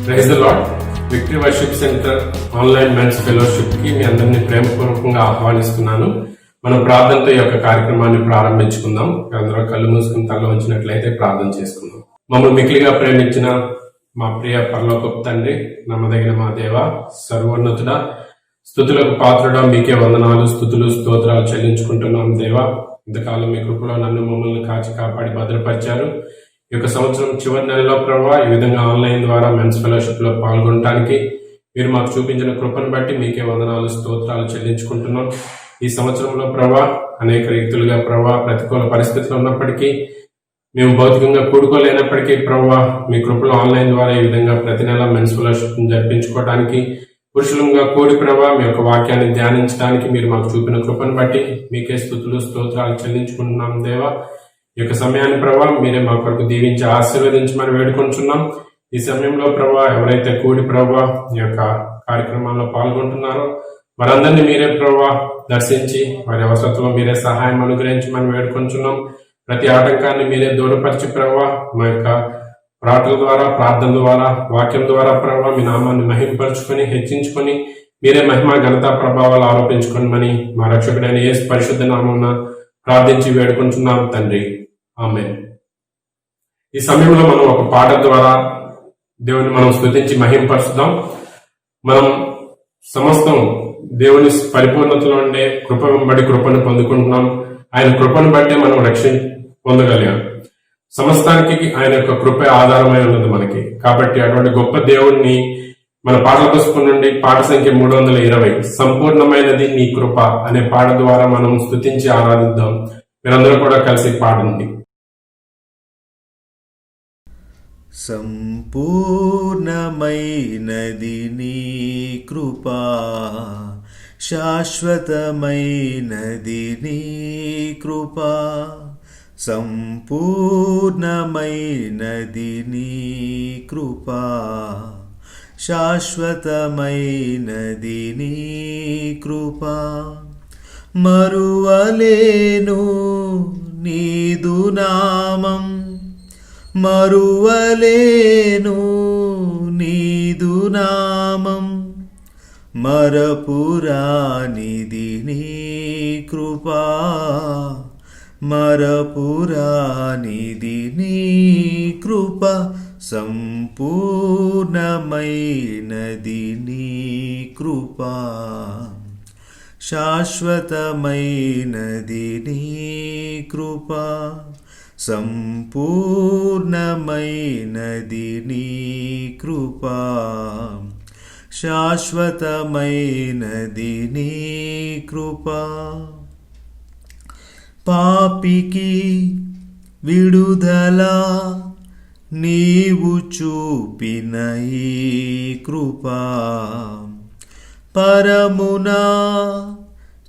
Praise the lord. Victory worship centre online men's fellowship కి మీ అందరినీ ప్రేమపూర్వకంగా ఆహ్వానిస్తున్నాను. మనం ప్రార్థనతో ఈ యొక్క కార్యక్రమాన్ని ప్రారంభించుకుందాం. అందరూ కళ్ళు మూసుకుని తల ఉంచినట్లయితే ప్రార్థన చేసుకుందాం. మమ్మల్ని మిక్కిలిగా ప్రేమించిన మా ప్రియ పరలోకపు తండ్రి, నమ్మదగిన మా దేవ, సర్వోన్నతుడ, స్తుతులకు పాత్రుడా, మీకే వందనాలు, స్తుతులు, స్తోత్రాలు చెల్లించుకుంటున్నాం దేవా. ఇంతకాలం మీ కృపలో నన్ను మమ్మల్ని కాచి కాపాడి భద్రపరిచారు. ఈ యొక్క సంవత్సరం చివరి నెలలో ప్రభావ ఈ విధంగా ఆన్లైన్ ద్వారా మెన్స్ ఫెలోషిప్ లో పాల్గొనడానికి మీరు మాకు చూపించిన కృపను బట్టి మీకే వందనాలు, స్తోత్రాలు చెల్లించుకుంటున్నాం. ఈ సంవత్సరంలో ప్రభావ అనేక రీతులుగా ప్రభావ ప్రతికూల పరిస్థితులు ఉన్నప్పటికీ, మేము భౌతికంగా కూడుకోలేనప్పటికీ ప్రభావ మీ కృపలో ఆన్లైన్ ద్వారా ఈ విధంగా ప్రతి నెల మెన్స్ ఫెలోషిప్ జరిపించుకోవడానికి, పురుషులంగా కూడి ప్రభావ మీ యొక్క వాక్యాన్ని ధ్యానించడానికి మీరు మాకు చూపిన కృపను బట్టి మీకే స్తుతులు, స్తోత్రాలు చెల్లించుకుంటున్నాం దేవా. ఈ యొక్క సమయాన్ని ప్రభావ మీరే మా కొరకు దీవించి ఆశీర్వదించమని వేడుకుంటున్నాం. ఈ సమయంలో ప్రభావ ఎవరైతే కూడి ప్రభావ ఈ యొక్క కార్యక్రమాల్లో పాల్గొంటున్నారో వారందరినీ మీరే ప్రభావ దర్శించి వారి అవసరంలో మీరే సహాయం అనుగ్రహించమని వేడుకుంటున్నాం. ప్రతి ఆటంకాన్ని మీరే దూరపరిచి ప్రభావ మా యొక్క ప్రార్థన ద్వారా, ప్రార్థన ద్వారా, వాక్యం ద్వారా ప్రభావ మీ నామాన్ని మహిమపరుచుకొని హెచ్చించుకొని మీరే మహిమ, ఘనత, ప్రభావాలు ఆరోపించుకోమని మా రక్షకుడైన యేసు పరిశుద్ధ నామమున ప్రార్థించి వేడుకుంటున్నాం తండ్రి. ఆమేన్. ఈ సమయంలో మనం ఒక పాట ద్వారా దేవుని మనం స్తుతించి మహింపరుస్తాం. మనం సమస్తం దేవుని పరిపూర్ణతలో ఉండే కృప వెంబడి కృపను పొందుకుంటున్నాం. ఆయన కృపను బట్టే మనం రక్షణ పొందగలిగాం. సమస్తానికి ఆయన యొక్క కృప ఆధారమై ఉన్నది మనకి. కాబట్టి అటువంటి గొప్ప దేవుణ్ణి మన పాటల పుస్తకం నుండి పాట సంఖ్య 320 సంపూర్ణమైనది నీ కృప అనే పాట ద్వారా మనం స్తుతించి ఆరాధిద్దాం. మీరందరూ కూడా కలిసి పాడండి. సంపూర్ణమైనది నీ కృపా, శాశ్వతమైనది నీ కృపా, సంపూర్ణమైనది నీ కృపా, శాశ్వతమైనది నీ కృపా. మరువలేను నీదు నామం, మరువలేను నీదు నామం, మరపురానిది నీ కృపా, మరపురానిది నీ కృప, సంపూర్ణమైనది నీ కృపా, శాశ్వతమైనది నీ కృపా, సంపూర్ణమైనది నీ కృపా, శాశ్వతమైనది నీ కృపా. పాపికి విడుదల నీవు చూపిన ఈ కృపా, పరమునా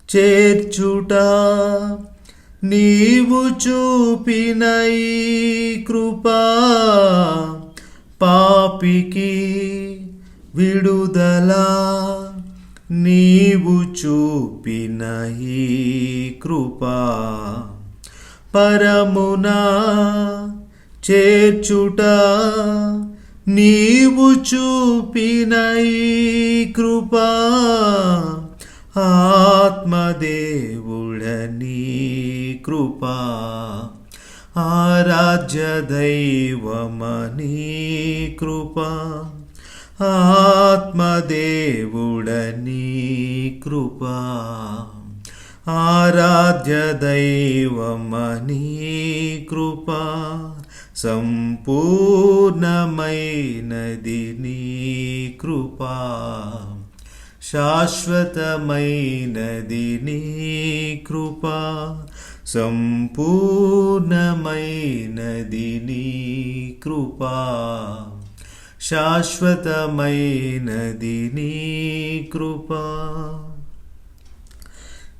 చేర్చుట నీవు చూపిన ఈ కృపా, పాపికి విడుదల నీవు చూపిన ఈ కృపా, పరమునా చేర్చుట నీవు చూపిన ఈ కృపా, ఆత్మదేవుడనీ కృపా, ఆరాధ్య దైవమనీ కృపా, ఆత్మదేవుడనీ కృపా, ఆరాధ్య దైవమనీ కృపా, సంపూర్ణమైనది నీ కృపా, శాశ్వతమైనది నీ కృపా, సంపూర్ణమైనది నీ కృపా, శాశ్వతమైనది నీ కృపా.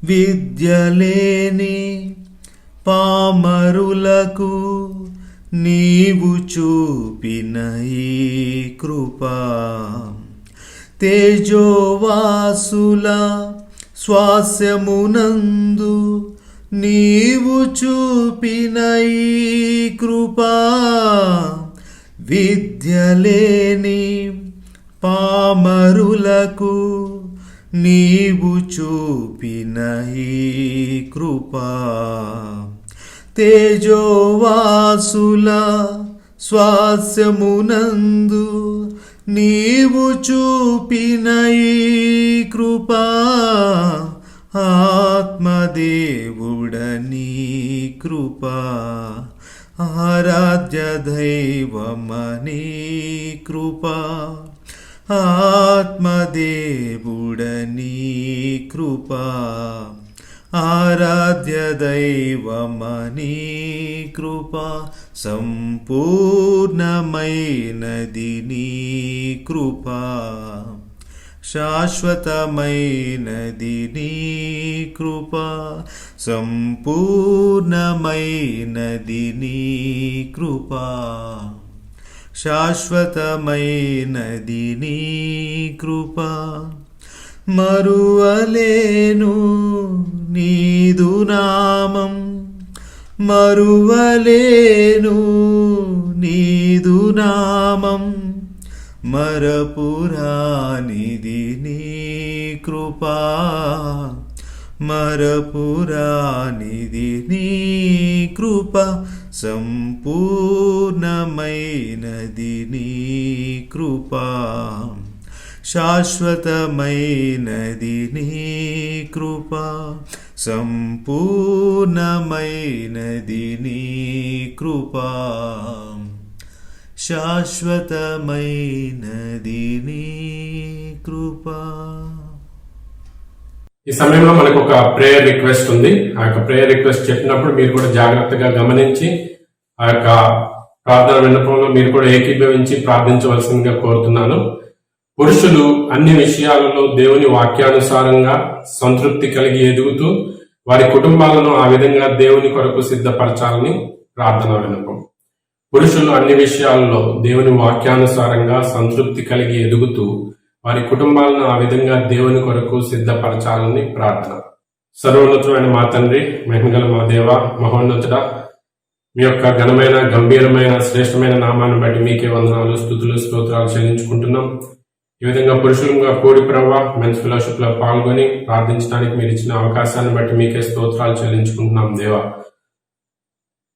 విద్యలేని పామరులకు నీవు చూపిన ఈ కృపా, తేజోవాసుల స్వాస్యమునందు నీవు చూపిన ఈ కృపా, విద్యలేని పామరులకు నీవు చూపిన ఈ కృపా తేజోవాసుల స్వాస్యమునందు నీవు చూపిన ఈ కృపా ఆత్మదేవుడనీ కృపా ఆరాధ్య దైవమనీ కృపా ఆత్మదేవుడనీ కృపా ఆరాధ్య దైవమనీ కృపా సంపూర్ణమైనది నీ కృపా శాశ్వతమైనది నీ కృపా సంపూర్ణమైనది నీ కృపా శాశ్వతమైనది నీ కృపా మరువలేను నీదు నామం మరువలేను నీదు నామం మరపురానిది నీ కృపా మరపురానిది నీ కృపా సంపూర్ణమైనది నీ కృపా శాశ్వతమైనది నీ కృపా సంపూర్ణమైనది నీ కృపా శాశ్వతమైనది నీ కృపా. ఈ సమయంలో మనకు ఒక ప్రేయర్ రిక్వెస్ట్ ఉంది. ఆ యొక్క ప్రేయర్ రిక్వెస్ట్ చెప్పినప్పుడు మీరు కూడా జాగ్రత్తగా గమనించి ఆ యొక్క ప్రార్థన విన్నపంలో మీరు కూడా ఏకీభవించి ప్రార్థించవలసిందిగా కోరుతున్నాను. పురుషులు అన్ని విషయాలలో దేవుని వాక్యానుసారంగా సంతృప్తి కలిగి ఎదుగుతూ వారి కుటుంబాలను ఆ విధంగా దేవుని కొరకు సిద్ధపరచాలని ప్రార్థన విన్నపం. పురుషులు అన్ని విషయాలలో దేవుని వాక్యానుసారంగా సంతృప్తి కలిగి ఎదుగుతూ వారి కుటుంబాలను ఆ విధంగా దేవుని కొరకు సిద్ధపరచాలని ప్రార్థన. సర్వోన్నతమైన మా తండ్రి, మహిమగల మా దేవ, మహోన్నతుడ, మీ యొక్క ఘనమైన గంభీరమైన శ్రేష్టమైన నామాన్ని బట్టి మీకే వందనాలు, స్తుతులు, స్తోత్రాలు చెల్లించుకుంటున్నాం. ఈ విధంగా పురుషులుగా కూడి ప్రవ్వా మెన్స్ ఫెలోషిప్ లో పాల్గొని ప్రార్థించడానికి మీరు ఇచ్చిన అవకాశాన్ని బట్టి మీకే స్తోత్రాలు చెల్లించుకుంటున్నాం దేవా.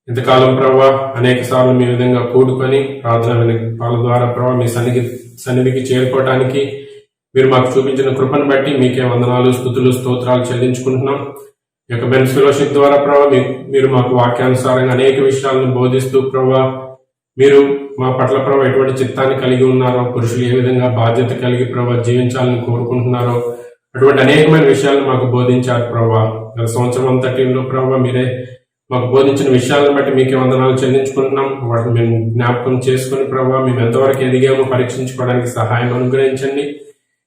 ఇంతకాలం ప్రవ్వా అనేక సార్లు మీ విధంగా కూడుకొని ప్రార్థన విన్నపాల ద్వారా ప్రవ్వా మీ సన్నిధికి చేరుకోవడానికి మీరు మాకు చూపించిన కృపను బట్టి మీకే వందనాలు, స్తుతులు, స్తోత్రాలు చెల్లించుకుంటున్నాం. ఈ యొక్క మెన్స్ ఫెలోషిప్ ద్వారా ప్రవ్వా మీరు మాకు వాక్యానుసారంగా అనేక విషయాలను బోధిస్తూ ప్రవ్వా మీరు మా పట్ల ప్రభావ ఎటువంటి చిత్తాన్ని కలిగి ఉన్నారో, పురుషులు ఏ విధంగా బాధ్యత కలిగి ప్రభావ జీవించాలని కోరుకుంటున్నారో అటువంటి అనేకమైన విషయాలను మాకు బోధించారు ప్రభావ. గత సంవత్సరం అంతటిలో ప్రభావ మీరే మాకు బోధించిన విషయాలను బట్టి మీకే వందనాలు చెల్లించుకుంటున్నాం. వాటిని మేము జ్ఞాపకం చేసుకుని ప్రభావ మేము ఎంతవరకు ఎదిగామో పరీక్షించుకోవడానికి సహాయం అనుగ్రహించండి.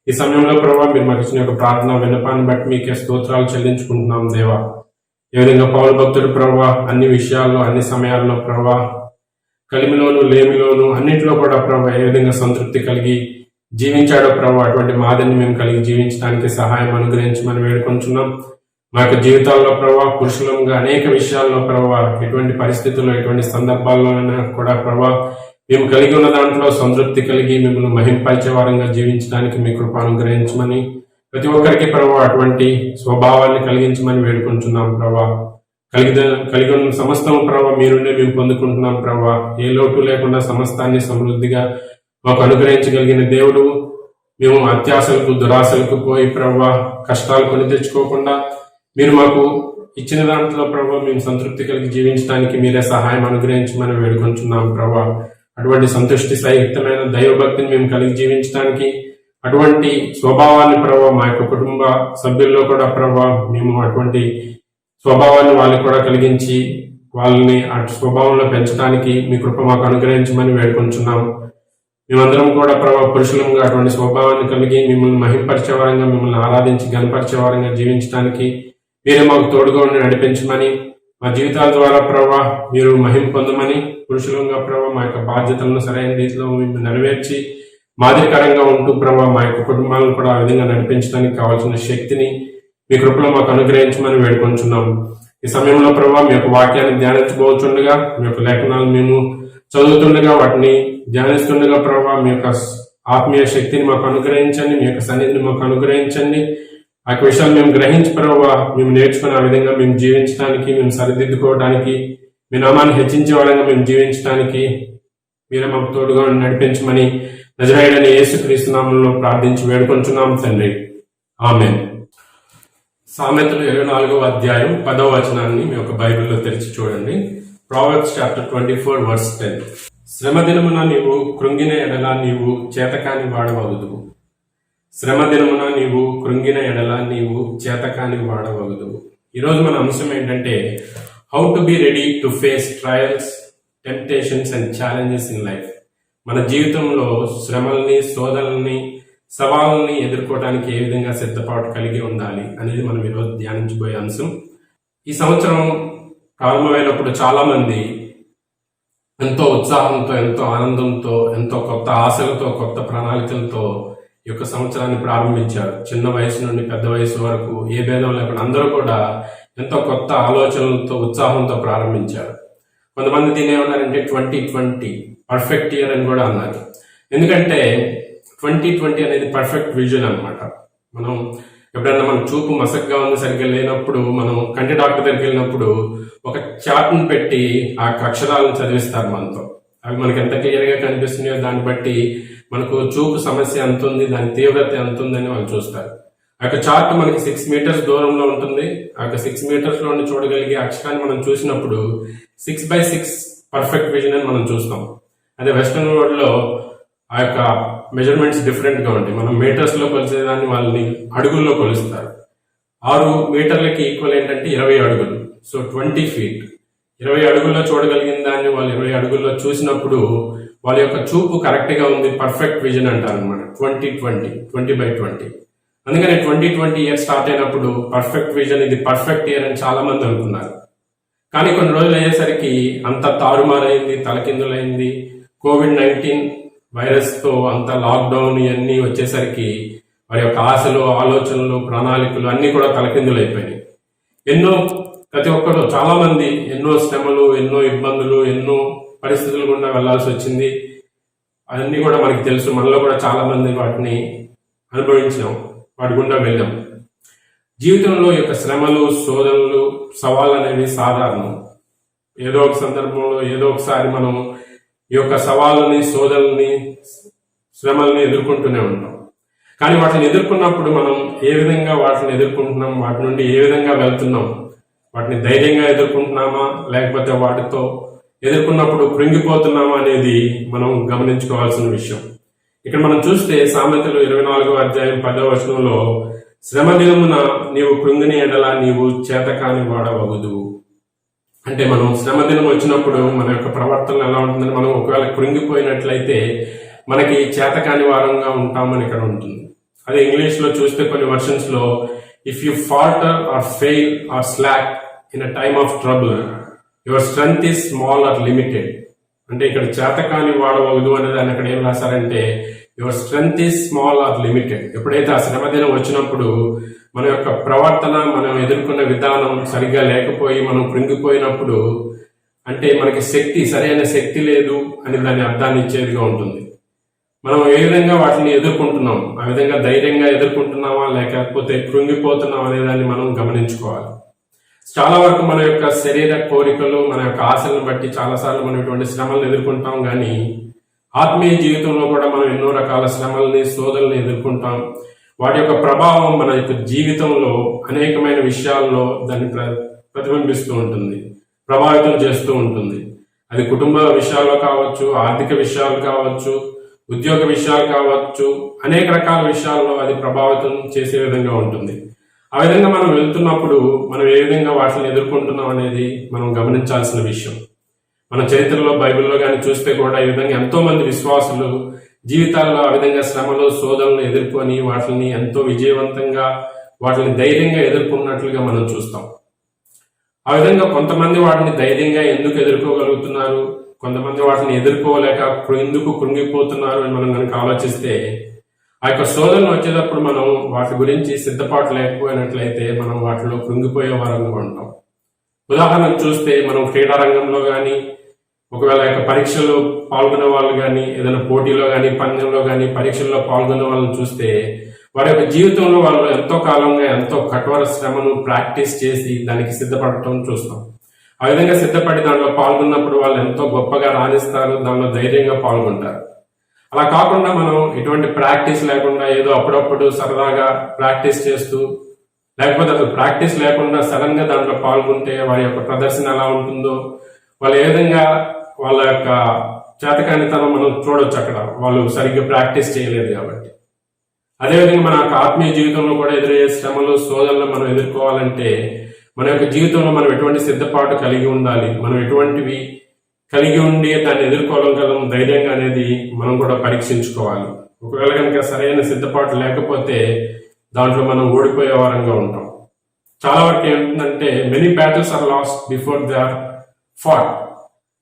ఈ సమయంలో ప్రభావ మీరు మాకు ఇచ్చిన యొక్క ప్రార్థన విన్నపాన్ని బట్టి మీకే స్తోత్రాలు చెల్లించుకుంటున్నాం దేవా. ఏ విధంగా పౌలు భక్తుడు ప్రభావ అన్ని విషయాల్లో అన్ని సమయాల్లో ప్రభావ కలిమిలోను లేమిలోను అన్నింటిలో కూడా ప్రభావ ఏ విధంగా సంతృప్తి కలిగి జీవించాడో ప్రభావ అటువంటి మాదిరిని మేము కలిగి జీవించడానికి సహాయం అనుగ్రహించమని వేడుకొంచున్నాం. మా యొక్క జీవితాల్లో ప్రభావ పురుషులంగా అనేక విషయాల్లో ప్రభావ ఎటువంటి పరిస్థితుల్లో ఎటువంటి సందర్భాల్లోనైనా కూడా ప్రభావ మేము కలిగి ఉన్న దాంట్లో సంతృప్తి కలిగి మిమ్మల్ని మహింపరిచే వారంగా జీవించడానికి మీ కృప అనుగ్రహించమని ప్రతి ఒక్కరికి ప్రభావ అటువంటి స్వభావాన్ని కలిగించమని వేడుకుంటున్నాం ప్రభావ. కలిగి ఉన్న సమస్తం ప్రభావ మీరుండే మేము పొందుకుంటున్నాం ప్రభావ. ఏ లోటు లేకుండా సమస్తాన్ని సమృద్ధిగా మాకు అనుగ్రహించగలిగిన దేవుడు. మేము అత్యాశలకు దురాశలకు పోయి ప్రభావ కష్టాలు కొని తెచ్చుకోకుండా మీరు మాకు ఇచ్చిన దాంట్లో ప్రభావ మేము సంతృప్తి కలిగి జీవించడానికి మీరే సహాయం అనుగ్రహించమని వేడుకొంచున్నాం ప్రభావ. అటువంటి సంతృష్టి సహితమైన దైవభక్తిని మేము కలిగి జీవించడానికి అటువంటి స్వభావాన్ని ప్రభావ మా యొక్క కుటుంబ సభ్యుల్లో కూడా ప్రభావ మేము అటువంటి స్వభావాన్ని వాళ్ళకి కూడా కలిగించి వాళ్ళని ఆ స్వభావంలో పెంచడానికి మీ కృప మాకు అనుగ్రహించమని వేడుకొంచున్నాం. మేమందరం కూడా ప్రభావ పురుషులంగా అటువంటి స్వభావాన్ని కలిగి మిమ్మల్ని మహింపరిచే వారంగా మిమ్మల్ని ఆరాధించి గణపరిచే వారంగా జీవించడానికి మీరే మాకు తోడుగా ఉండి నడిపించమని మా జీవితాల ద్వారా ప్రభావ మీరు మహిమ పొందమని పురుషులంగా ప్రభావ మా యొక్క బాధ్యతలను సరైన రీతిలో మేము నెరవేర్చి మాదిరికరంగా ఉంటూ ప్రభావ మా యొక్క కుటుంబాలను కూడా ఆ విధంగా నడిపించడానికి కావాల్సిన శక్తిని మీ కృపలో మాకు అనుగ్రహించమని వేడుకొంచున్నాం. ఈ సమయంలో ప్రభావ మీ యొక్క వాక్యాన్ని ధ్యానించబోతుండగా మీ యొక్క లేఖనాలు మేము చదువుతుండగా వాటిని ధ్యానిస్తుండగా ప్రభావ మీ యొక్క ఆత్మీయ శక్తిని మాకు అనుగ్రహించండి, మీ యొక్క సన్నిధిని మాకు అనుగ్రహించండి. ఆ యొక్క విషయాలు మేము గ్రహించి ప్రభువా మేము నేర్చుకునే ఆ విధంగా మేము జీవించడానికి, మేము సరిదిద్దుకోవడానికి, మీ నామాన్ని హెచ్చించే వాళ్ళంగా మేము జీవించడానికి మీరే మాకు తోడుగా నడిపించమని నజరేయుడైన యేసుక్రీస్తు నామములో ప్రార్థించి వేడుకొంచున్నాం తండ్రి. ఆమేన్. సామెతలు 24వ అధ్యాయం 10వ వచనాన్ని మీ యొక్క బైబిల్లో తెరిచి చూడండి. Proverbs chapter 24 verse 10. శ్రమ దినమున నీవు కృంగిన ఎడల నీవు చేతకాని వాడవగుదువు. శ్రమ దినమున నీవు కృంగిన ఎడల నీవు చేతకాని వాడవగుదువు. ఈరోజు మన అంశం ఏంటంటే how to be ready to face trials, temptations and challenges in life. మన జీవితంలో శ్రమల్ని, శోధనల్ని, సవాళ్ళని ఎదుర్కోవడానికి ఏ విధంగా సిద్ధపాటు కలిగి ఉండాలి అనేది మనం ఈరోజు ధ్యానించబోయే అంశం. ఈ సంవత్సరం ప్రారంభమైనప్పుడు చాలా మంది ఎంతో ఉత్సాహంతో, ఎంతో ఆనందంతో, ఎంతో కొత్త ఆశలతో, కొత్త ప్రణాళికలతో ఈ యొక్క సంవత్సరాన్ని ప్రారంభించారు. చిన్న వయసు నుండి పెద్ద వయసు వరకు ఏ భేదం లేకుండా అందరూ కూడా ఎంతో కొత్త ఆలోచనలతో, ఉత్సాహంతో ప్రారంభించారు. కొంతమంది దీన్ని ఏమన్నారంటే 2020 పర్ఫెక్ట్ ఇయర్ అని కూడా అన్నారు. ఎందుకంటే 2020 అనేది పర్ఫెక్ట్ విజన్ అన్నమాట. మనం ఎప్పుడైనా మన చూపు మసగ్గా ఉంది, సరిగ్గా లేనప్పుడు మనం కంటి డాక్టర్ దగ్గరికి వెళ్ళినప్పుడు ఒక చార్ట్ని పెట్టి ఆ అక్షరాలను చదివిస్తారు మనతో. అవి మనకి ఎంత క్లియర్గా కనిపిస్తున్నాయో దాన్ని బట్టి మనకు చూపు సమస్య ఎంత ఉంది, దాని తీవ్రత ఎంత ఉందని వాళ్ళు చూస్తారు. ఆ యొక్క చార్ట్ మనకి 6 మీటర్స్ దూరంలో ఉంటుంది. ఆ యొక్క 6 మీటర్స్ లో చూడగలిగే అక్షరాన్ని మనం చూసినప్పుడు 6x6 పర్ఫెక్ట్ విజన్ అని మనం చూస్తాం. అదే వెస్టర్న్ వరల్డ్ లో ఆ యొక్క మెజర్మెంట్స్ డిఫరెంట్ గా ఉంటాయి. మనం మీటర్స్ లో కొలిసేదాన్ని వాళ్ళని అడుగుల్లో కొలుస్తారు. 6 మీటర్లకి ఈక్వల్ ఏంటంటే 20 అడుగులు. So 20 feet. 20 అడుగుల్లో చూడగలిగిన దాన్ని వాళ్ళు 20 అడుగుల్లో చూసినప్పుడు వాళ్ళ యొక్క చూపు కరెక్ట్ గా ఉంది, పర్ఫెక్ట్ విజన్ అంటారు అనమాట. 20/20. అందుకని 2020 ఇయర్ స్టార్ట్ అయినప్పుడు పర్ఫెక్ట్ విజన్, ఇది పర్ఫెక్ట్ ఇయర్ అని చాలా మంది అనుకున్నారు. కానీ కొన్ని రోజులు అయ్యేసరికి అంత తారుమారైంది, తలకిందులైంది. COVID-19 వైరస్ తో అంత లాక్డౌన్ ఇవన్నీ వచ్చేసరికి వారి యొక్క ఆశలు, ఆలోచనలు, ప్రణాళికలు అన్ని కూడా తలకిందులైపోయినాయి. ప్రతి ఒక్కరు చాలా మంది ఎన్నో శ్రమలు, ఎన్నో ఇబ్బందులు, ఎన్నో పరిస్థితులు గుండా వెళ్లాల్సి వచ్చింది. అవన్నీ కూడా మనకి తెలుసు. మనలో కూడా చాలా మంది వాటిని అనుభవించినాం, వాటి గుండా వెళ్ళాం. జీవితంలో యొక్క శ్రమలు, శోధనలు, సవాళ్ళు అనేవి సాధారణం. ఏదో ఒక సందర్భంలో, ఏదో ఒకసారి మనం ఈ యొక్క సవాళ్ళని, శోధనల్ని, శ్రమల్ని ఎదుర్కొంటూనే ఉంటాం. కానీ వాటిని ఎదుర్కొన్నప్పుడు మనం ఏ విధంగా వాటిని ఎదుర్కొంటున్నాం, వాటి నుండి ఏ విధంగా వెళ్తున్నాం, వాటిని ధైర్యంగా ఎదుర్కొంటున్నామా లేకపోతే వాటితో ఎదుర్కొన్నప్పుడు కృంగిపోతున్నామా అనేది మనం గమనించుకోవాల్సిన విషయం. ఇక్కడ మనం చూస్తే సామెతలు 24వ అధ్యాయం 10వ వచనంలో శ్రమ దినమున నీవు కృంగిని ఎడల నీవు చేతకాని వాడవగుదువు. అంటే మనం శ్రమ దినం వచ్చినప్పుడు మన యొక్క ప్రవర్తన ఎలా ఉంటుందని, మనం ఒకవేళ కృంగిపోయినట్లయితే మనకి చేతకాని వారంగా ఉంటామని ఇక్కడ ఉంటుంది. అదే ఇంగ్లీష్ లో చూస్తే కొన్ని వర్షన్స్ లో if you falter or fail or slack in a time of trouble your strength is small or limited. అంటే ఇక్కడ చేతకాని వాడవద్దు అనే దాన్ని అక్కడ ఏం రాశారంటే your strength is small or limited. ఎప్పుడైతే ఆ శ్రమ దినం వచ్చినప్పుడు మన యొక్క ప్రవర్తన, మనం ఎదుర్కొన్న విధానం సరిగ్గా లేకపోయి మనం కృంగిపోయినప్పుడు, అంటే మనకి సరైన శక్తి లేదు అని దాని అర్థాన్ని ఇచ్చేదిగా ఉంటుంది. మనం ఏ విధంగా వాటిని ఎదుర్కొంటున్నాం, ఆ విధంగా ధైర్యంగా ఎదుర్కొంటున్నామా లేకపోతే కృంగిపోతున్నాం అనే దాన్ని మనం గమనించుకోవాలి. చాలా వరకు మన యొక్క శరీర కోరికలు, మన యొక్క ఆశలను బట్టి చాలాసార్లు మనం ఇటువంటి శ్రమలను ఎదుర్కొంటాం. కానీ ఆత్మీయ జీవితంలో కూడా మనం ఎన్నో రకాల శ్రమల్ని, శోధనల్ని ఎదుర్కొంటాం. వాటి యొక్క ప్రభావం మన యొక్క జీవితంలో అనేకమైన విషయాల్లో దాన్ని ప్రతిబింబిస్తూ ఉంటుంది, ప్రభావితం చేస్తూ ఉంటుంది. అది కుటుంబ విషయాల్లో కావచ్చు, ఆర్థిక విషయాలు కావచ్చు, ఉద్యోగ విషయాలు కావచ్చు, అనేక రకాల విషయాల్లో అది ప్రభావితం చేసే విధంగా ఉంటుంది. ఆ విధంగా మనం వెళ్తున్నప్పుడు మనం ఏ విధంగా వాటిని ఎదుర్కొంటున్నాం అనేది మనం గమనించాల్సిన విషయం. మన చరిత్రలో, బైబిల్లో కానీ చూస్తే కూడా ఈ విధంగా ఎంతో మంది విశ్వాసులు జీవితాల్లో ఆ విధంగా శ్రమలు, శోధనలు ఎదుర్కొని వాటిని ఎంతో విజయవంతంగా, వాటిని ధైర్యంగా ఎదుర్కొన్నట్లుగా మనం చూస్తాం. ఆ విధంగా కొంతమంది వాటిని ధైర్యంగా ఎందుకు ఎదుర్కోగలుగుతున్నారు, కొంతమంది వాటిని ఎదుర్కోలేక ఎందుకు కృంగిపోతున్నారు అని మనం కనుక ఆలోచిస్తే, ఆ యొక్క శోధనలు వచ్చేటప్పుడు మనం వాటి గురించి సిద్ధపాటు లేకపోయినట్లయితే మనం వాటిలో కృంగిపోయే వారంగా ఉంటాం. ఉదాహరణకు చూస్తే మనం క్రీడారంగంలో కానీ, ఒకవేళ ఆ యొక్క పరీక్షల్లో పాల్గొనే వాళ్ళు కానీ, ఏదైనా పోటీలో కానీ, పందెంలో కానీ, పరీక్షల్లో పాల్గొనే వాళ్ళని చూస్తే వారి యొక్క జీవితంలో వాళ్ళు ఎంతో కాలంగా ఎంతో కఠోర శ్రమను ప్రాక్టీస్ చేసి దానికి సిద్ధపడటం చూస్తాం. ఆ విధంగా సిద్ధపడి దాంట్లో పాల్గొన్నప్పుడు వాళ్ళు ఎంతో గొప్పగా రాణిస్తారు, దానిలో ధైర్యంగా పాల్గొంటారు. అలా కాకుండా మనం ఎటువంటి ప్రాక్టీస్ లేకుండా ఏదో అప్పుడప్పుడు సరదాగా ప్రాక్టీస్ చేస్తూ, లేకపోతే అసలు ప్రాక్టీస్ లేకుండా సడన్ గా దాంట్లో పాల్గొంటే వారి యొక్క ప్రదర్శన ఎలా ఉంటుందో, వాళ్ళు ఏ విధంగా వాళ్ళ యొక్క చేతకానితనం మనం చూడొచ్చు అక్కడ, వాళ్ళు సరిగ్గా ప్రాక్టీస్ చేయలేదు కాబట్టి. అదేవిధంగా మన యొక్క ఆత్మీయ జీవితంలో కూడా ఎదురయ్యే శ్రమలు, శోధనలు మనం ఎదుర్కోవాలంటే మన యొక్క జీవితంలో మనం ఎటువంటి సిద్ధపాటు కలిగి ఉండాలి, మనం ఎటువంటివి కలిగి ఉండి దాన్ని ఎదుర్కోగలం ధైర్యంగా అనేది మనం కూడా పరీక్షించుకోవాలి. ఒకవేళ కనుక సరైన సిద్ధపాటు లేకపోతే దాంట్లో మనం ఓడిపోయే వారంగా ఉంటాం. చాలా వరకు ఏంటంటే many battles are lost before they are fought.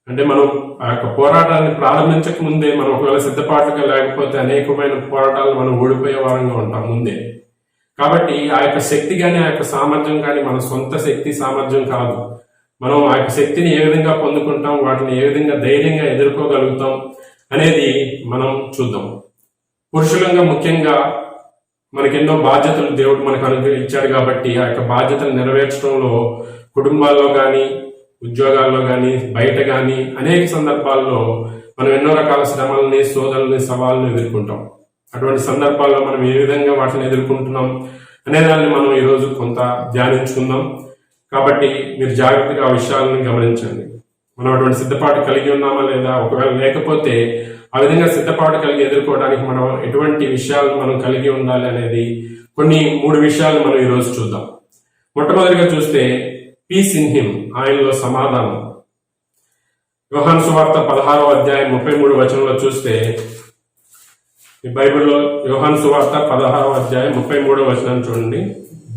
అంటే మనం ఆ యొక్క పోరాటాన్ని ప్రారంభించక ముందే మనం ఒకవేళ సిద్ధపాటుగా లేకపోతే అనేకమైన పోరాటాలు మనం ఓడిపోయే వారంగా ఉంటాం ముందే. కాబట్టి ఆ యొక్క శక్తి కానీ, ఆ యొక్క సామర్థ్యం కానీ మన సొంత శక్తి సామర్థ్యం కాదు. మనం ఆ యొక్క శక్తిని ఏ విధంగా పొందుకుంటాం, వాటిని ఏ విధంగా ధైర్యంగా ఎదుర్కోగలుగుతాం అనేది మనం చూద్దాం. పురుషులంగా ముఖ్యంగా మనకెన్నో బాధ్యతలు దేవుడు మనకు అనుగ్రహించాడు కాబట్టి ఆ యొక్క బాధ్యతలు నెరవేర్చడంలో కుటుంబాల్లో కానీ, ఉద్యోగాల్లో కానీ, బయట కానీ అనేక సందర్భాల్లో మనం ఎన్నో రకాల శ్రమల్ని, శోధనల్ని, సవాళ్ళని ఎదుర్కొంటాం. అటువంటి సందర్భాల్లో మనం ఏ విధంగా వాటిని ఎదుర్కొంటున్నాం అనే దాన్ని మనం ఈరోజు కొంత ధ్యానించుకుందాం. కాబట్టి మీరు జాగ్రత్తగా ఆ విషయాలను గమనించండి. మనం అటువంటి సిద్ధపాటు కలిగి ఉన్నామా లేదా, ఒకవేళ లేకపోతే ఆ విధంగా సిద్ధపాటు కలిగి ఎదుర్కోవడానికి మనం ఎటువంటి విషయాలను మనం కలిగి ఉండాలి అనేది కొన్ని 3 విషయాలు మనం ఈరోజు చూద్దాం. మొట్టమొదటిగా చూస్తే పీస్ ఇన్ హిమ్, ఆయనలో సమాధానం. యోహాను సువార్త 16వ అధ్యాయం 33వ వచనంలో చూస్తే, ఈ బైబిల్లో యోహాను సువార్త 16వ అధ్యాయం 33వ వచనం చూడండి.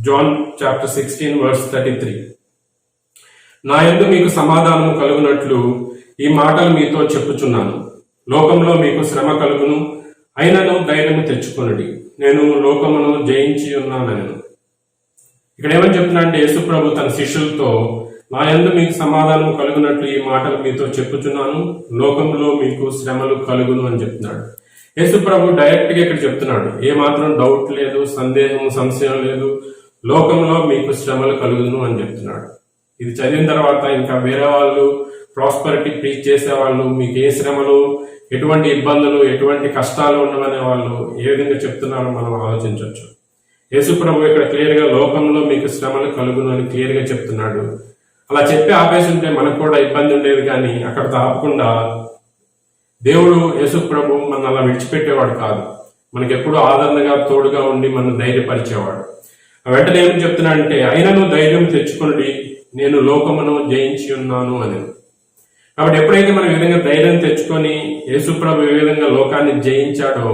John chapter 16 verse 33. నా యందు మీకు సమాధానం కలుగునట్లు ఈ మాటలు మీతో చెప్పుచున్నాను. లోకంలో మీకు శ్రమ కలుగును, అయినను ధైర్యము తెచ్చుకొనుడి, నేను లోకమును జయించి ఉన్నానని. ఇక్కడ ఏమని చెప్తున్నా అంటే, యేసు ప్రభు తన శిష్యులతో నా యందు మీకు సమాధానం కలుగునట్లు ఈ మాటలు మీతో చెప్పుచున్నాను, లోకంలో మీకు శ్రమలు కలుగును అని చెప్తున్నాడు. యేసు ప్రభు డైరెక్ట్ గా ఇక్కడ చెప్తున్నాడు, ఏ మాత్రం డౌట్ లేదు, సంశయం లేదు, లోకంలో మీకు శ్రమలు కలుగును అని చెప్తున్నాడు. ఇది చదివిన తర్వాత ఇంకా వేరే వాళ్ళు ప్రాస్పరిటీ ప్రీచ్ చేసే వాళ్ళు మీకు ఏ శ్రమలు, ఎటువంటి ఇబ్బందులు, ఎటువంటి కష్టాలు ఉండవనే వాళ్ళు ఏ విధంగా చెప్తున్నారో మనం ఆలోచించవచ్చు. యేసు ప్రభు ఇక్కడ క్లియర్ గా లోకంలో మీకు శ్రమలు కలుగును అని క్లియర్ గా చెప్తున్నాడు. అలా చెప్పి ఆపేసి ఉంటే మనకు కూడా ఇబ్బంది ఉండేది, కానీ అక్కడ ఆపకుండా దేవుడు యేసు ప్రభు మన అలా విడిచిపెట్టేవాడు కాదు. మనకి ఎప్పుడు ఆదరణగా తోడుగా ఉండి మనం ధైర్యపరిచేవాడు. వెంటనే ఏం చెప్తున్నా అంటే, అయినను ధైర్యం తెచ్చుకొనుడి, నేను లోకమును జయించి ఉన్నాను అని. కాబట్టి ఎప్పుడైతే మనం ఈ విధంగా ధైర్యం తెచ్చుకొని యేసు ప్రభు ఏ విధంగా లోకాన్ని జయించాడో,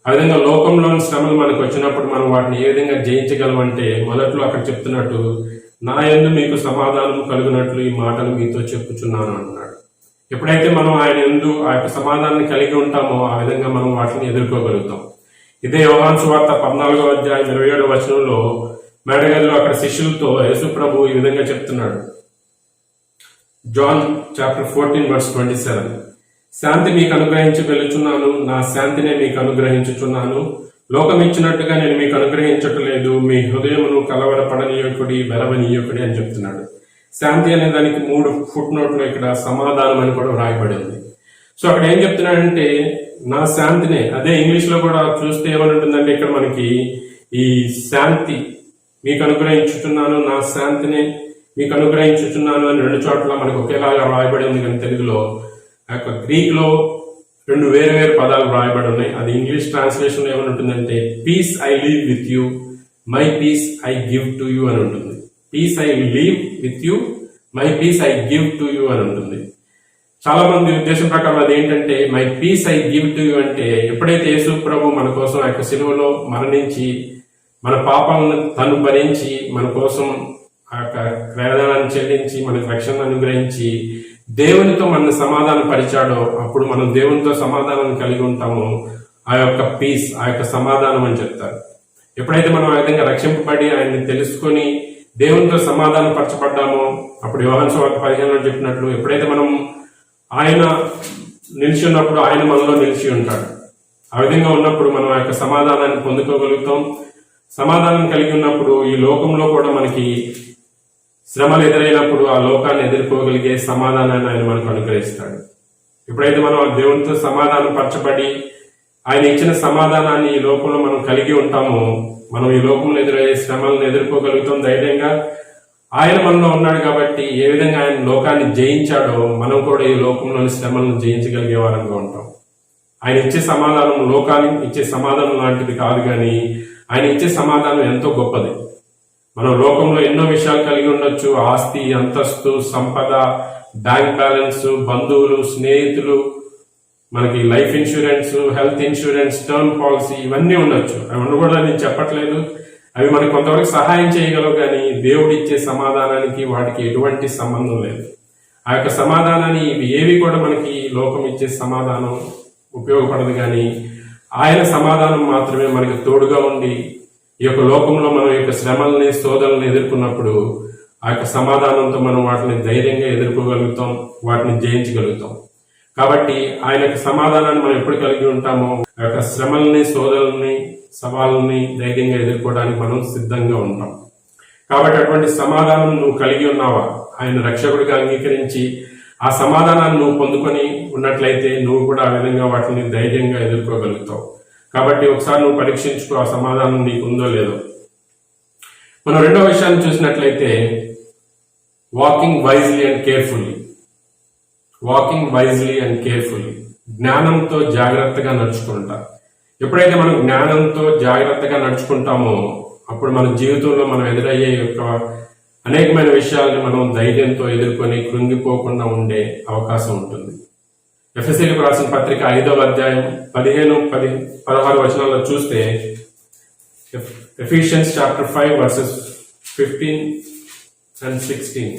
ఆ విధంగా లోకంలోని శ్రమలు మనకు వచ్చినప్పుడు మనం వాటిని ఏ విధంగా జయించగలమంటే, మొదట్లో అక్కడ చెప్తున్నట్టు నా యందు మీకు సమాధానం కలుగునట్లు ఈ మాటలు మీతో చెప్పుచున్నాను అంటున్నాడు. ఎప్పుడైతే మనం ఆయన యందు ఆ యొక్క సమాధానాన్ని కలిగి ఉంటామో ఆ విధంగా మనం వాటిని ఎదుర్కోగలుగుతాం. ఇదే యోహాను సువార్త 14వ అధ్యాయం 27వ వచనంలో మేడగదిలో అక్కడ శిష్యులతో యేసు ప్రభు ఈ విధంగా చెప్తున్నాడు. John chapter 14 verse 27. శాంతి మీకు అనుగ్రహించి వెళుచున్నాను, నా శాంతినే మీకు అనుగ్రహించుచున్నాను, లోకం ఇచ్చినట్టుగా నేను మీకు అనుగ్రహించట్లేదు, మీ హృదయమును కలవరపడనీయకుడి, వెలవనీయకుడి అని చెప్తున్నాడు. శాంతి అనే దానికి 3 ఫుట్ నోట్లో ఇక్కడ సమాధానం అని కూడా వ్రాయబడి ఉంది. సో అక్కడ ఏం చెప్తున్నాడంటే, నా శాంతినే, అదే ఇంగ్లీష్ లో కూడా చూస్తే ఏమని ఉంటుందంటే, ఇక్కడ మనకి ఈ శాంతి మీకు అనుగ్రహించుచున్నాను, నా శాంతిని మీకు అనుగ్రహించుచున్నాను అని 2 చోట్ల మనకు ఒకేలాగా వ్రాయబడి ఉంది. కానీ తెలుగులో ఆ యొక్క గ్రీక్ లో 2 వేరు వేరు పదాలు వ్రాయబడి ఉన్నాయి. అది ఇంగ్లీష్ ట్రాన్స్లేషన్ లో ఏమని ఉంటుందంటే, peace I leave with you, my peace I give to you అని ఉంటుంది. Peace I leave with you, my peace I give to you అని ఉంటుంది. చాలా మంది ఉద్దేశం ప్రకారం అది ఏంటంటే, my peace I give to you అంటే, ఎప్పుడైతే యేసు ప్రభు మన కోసం ఆ యొక్క సిలువలో మరణించి మన పాపాలను తను భరించి మన కోసం ఆ యొక్క వేదనాన్ని చెల్లించి మనకు రక్షణ అనుగ్రహించి దేవునితో మన సమాధానం పరిచాడో, అప్పుడు మనం దేవునితో సమాధానం కలిగి ఉంటామో ఆ యొక్క పీస్, ఆ యొక్క సమాధానం అని చెప్తారు. ఎప్పుడైతే మనం ఆ విధంగా రక్షింపబడి ఆయన్ని తెలుసుకొని దేవునితో సమాధానం పరచబడ్డామో, అప్పుడు యోహాను సువార్త 15లో చెప్పినట్లు ఎప్పుడైతే మనం ఆయన నిలిచి ఉన్నప్పుడు ఆయన మనలో నిలిచి ఉంటాడు. ఆ విధంగా ఉన్నప్పుడు మనం ఆ యొక్క సమాధానాన్ని పొందుకోగలుగుతాం. సమాధానం కలిగి ఉన్నప్పుడు ఈ లోకంలో కూడా మనకి శ్రమలు ఎదురైనప్పుడు ఆ లోకాన్ని ఎదుర్కోగలిగే సమాధానాన్ని ఆయన మనకు అనుగ్రహిస్తాడు. ఎప్పుడైతే మనం ఆ దేవునితో సమాధానం పరచబడి ఆయన ఇచ్చిన సమాధానాన్ని ఈ లోకంలో మనం కలిగి ఉంటామో, మనం ఈ లోకంలో ఎదురయ్యే శ్రమలను ఎదుర్కోగలుగుతాం ధైర్యంగా. ఆయన మనలో ఉన్నాడు కాబట్టి ఏ విధంగా ఆయన లోకాన్ని జయించాడో మనం కూడా ఈ లోకంలోని శ్రమలను జయించగలిగే వారంగా ఉంటాం. ఆయన ఇచ్చే సమాధానం లోకానికి ఇచ్చే సమాధానం లాంటిది కాదు, కానీ ఆయన ఇచ్చే సమాధానం ఎంతో గొప్పది. మనం లోకంలో ఎన్నో విషయాలు కలిగి ఉండొచ్చు, ఆస్తి, అంతస్తు, సంపద, బ్యాంక్ బ్యాలెన్స్, బంధువులు, స్నేహితులు, మనకి life insurance, health insurance, term policy, ఇవన్నీ ఉండొచ్చు. అవి ఉండకూడదని నేను చెప్పట్లేదు. అవి మనకు కొంతవరకు సహాయం చేయగలవు, కానీ దేవుడు ఇచ్చే సమాధానానికి వాటికి ఎటువంటి సంబంధం లేదు. ఆ యొక్క సమాధానాన్ని ఇవి ఏవి కూడా మనకి లోకం ఇచ్చే సమాధానం ఉపయోగపడదు, కానీ ఆయన సమాధానం మాత్రమే మనకి తోడుగా ఉండి ఈ యొక్క లోకంలో మనం యొక్క శ్రమల్ని, శోధనల్ని ఎదుర్కొన్నప్పుడు ఆ యొక్క సమాధానంతో మనం వాటిని ధైర్యంగా ఎదుర్కోగలుగుతాం, వాటిని జయించగలుగుతాం. కాబట్టి ఆయన యొక్క సమాధానాన్ని మనం ఎప్పుడు కలిగి ఉంటామో ఆ యొక్క శ్రమల్ని, శోధనల్ని, సవాళ్ళని ధైర్యంగా ఎదుర్కోవడానికి మనం సిద్ధంగా ఉంటాం. కాబట్టి అటువంటి సమాధానం నువ్వు కలిగి ఉన్నావా? ఆయన రక్షకుడిగా అంగీకరించి ఆ సమాధానాన్ని నువ్వు పొందుకొని ఉన్నట్లయితే నువ్వు కూడా ఆ విధంగా వాటిని ధైర్యంగా ఎదుర్కోగలుగుతావు. కాబట్టి ఒకసారి నువ్వు పరీక్షించుకో, ఆ సమాధానం నీకు ఉందో లేదో. మనం రెండో విషయాన్ని చూసినట్లయితే walking wisely and carefully. Walking wisely and carefully, జ్ఞానంతో జాగ్రత్తగా నడుచుకుంటా. ఎప్పుడైతే మనం జ్ఞానంతో జాగ్రత్తగా నడుచుకుంటామో అప్పుడు మన జీవితంలో మనం ఎదురయ్యే యొక్క అనేకమైన విషయాలను మనం ధైర్యంతో ఎదుర్కొని కృంగిపోకుండా ఉండే అవకాశం ఉంటుంది. ఎఫెసీయులకు రాసిన పత్రిక 5వ అధ్యాయం 15-16 వచనాల్లో చూస్తే, ఎఫిషియన్స్ చాప్టర్ 5 వర్సెస్ 15 and 16,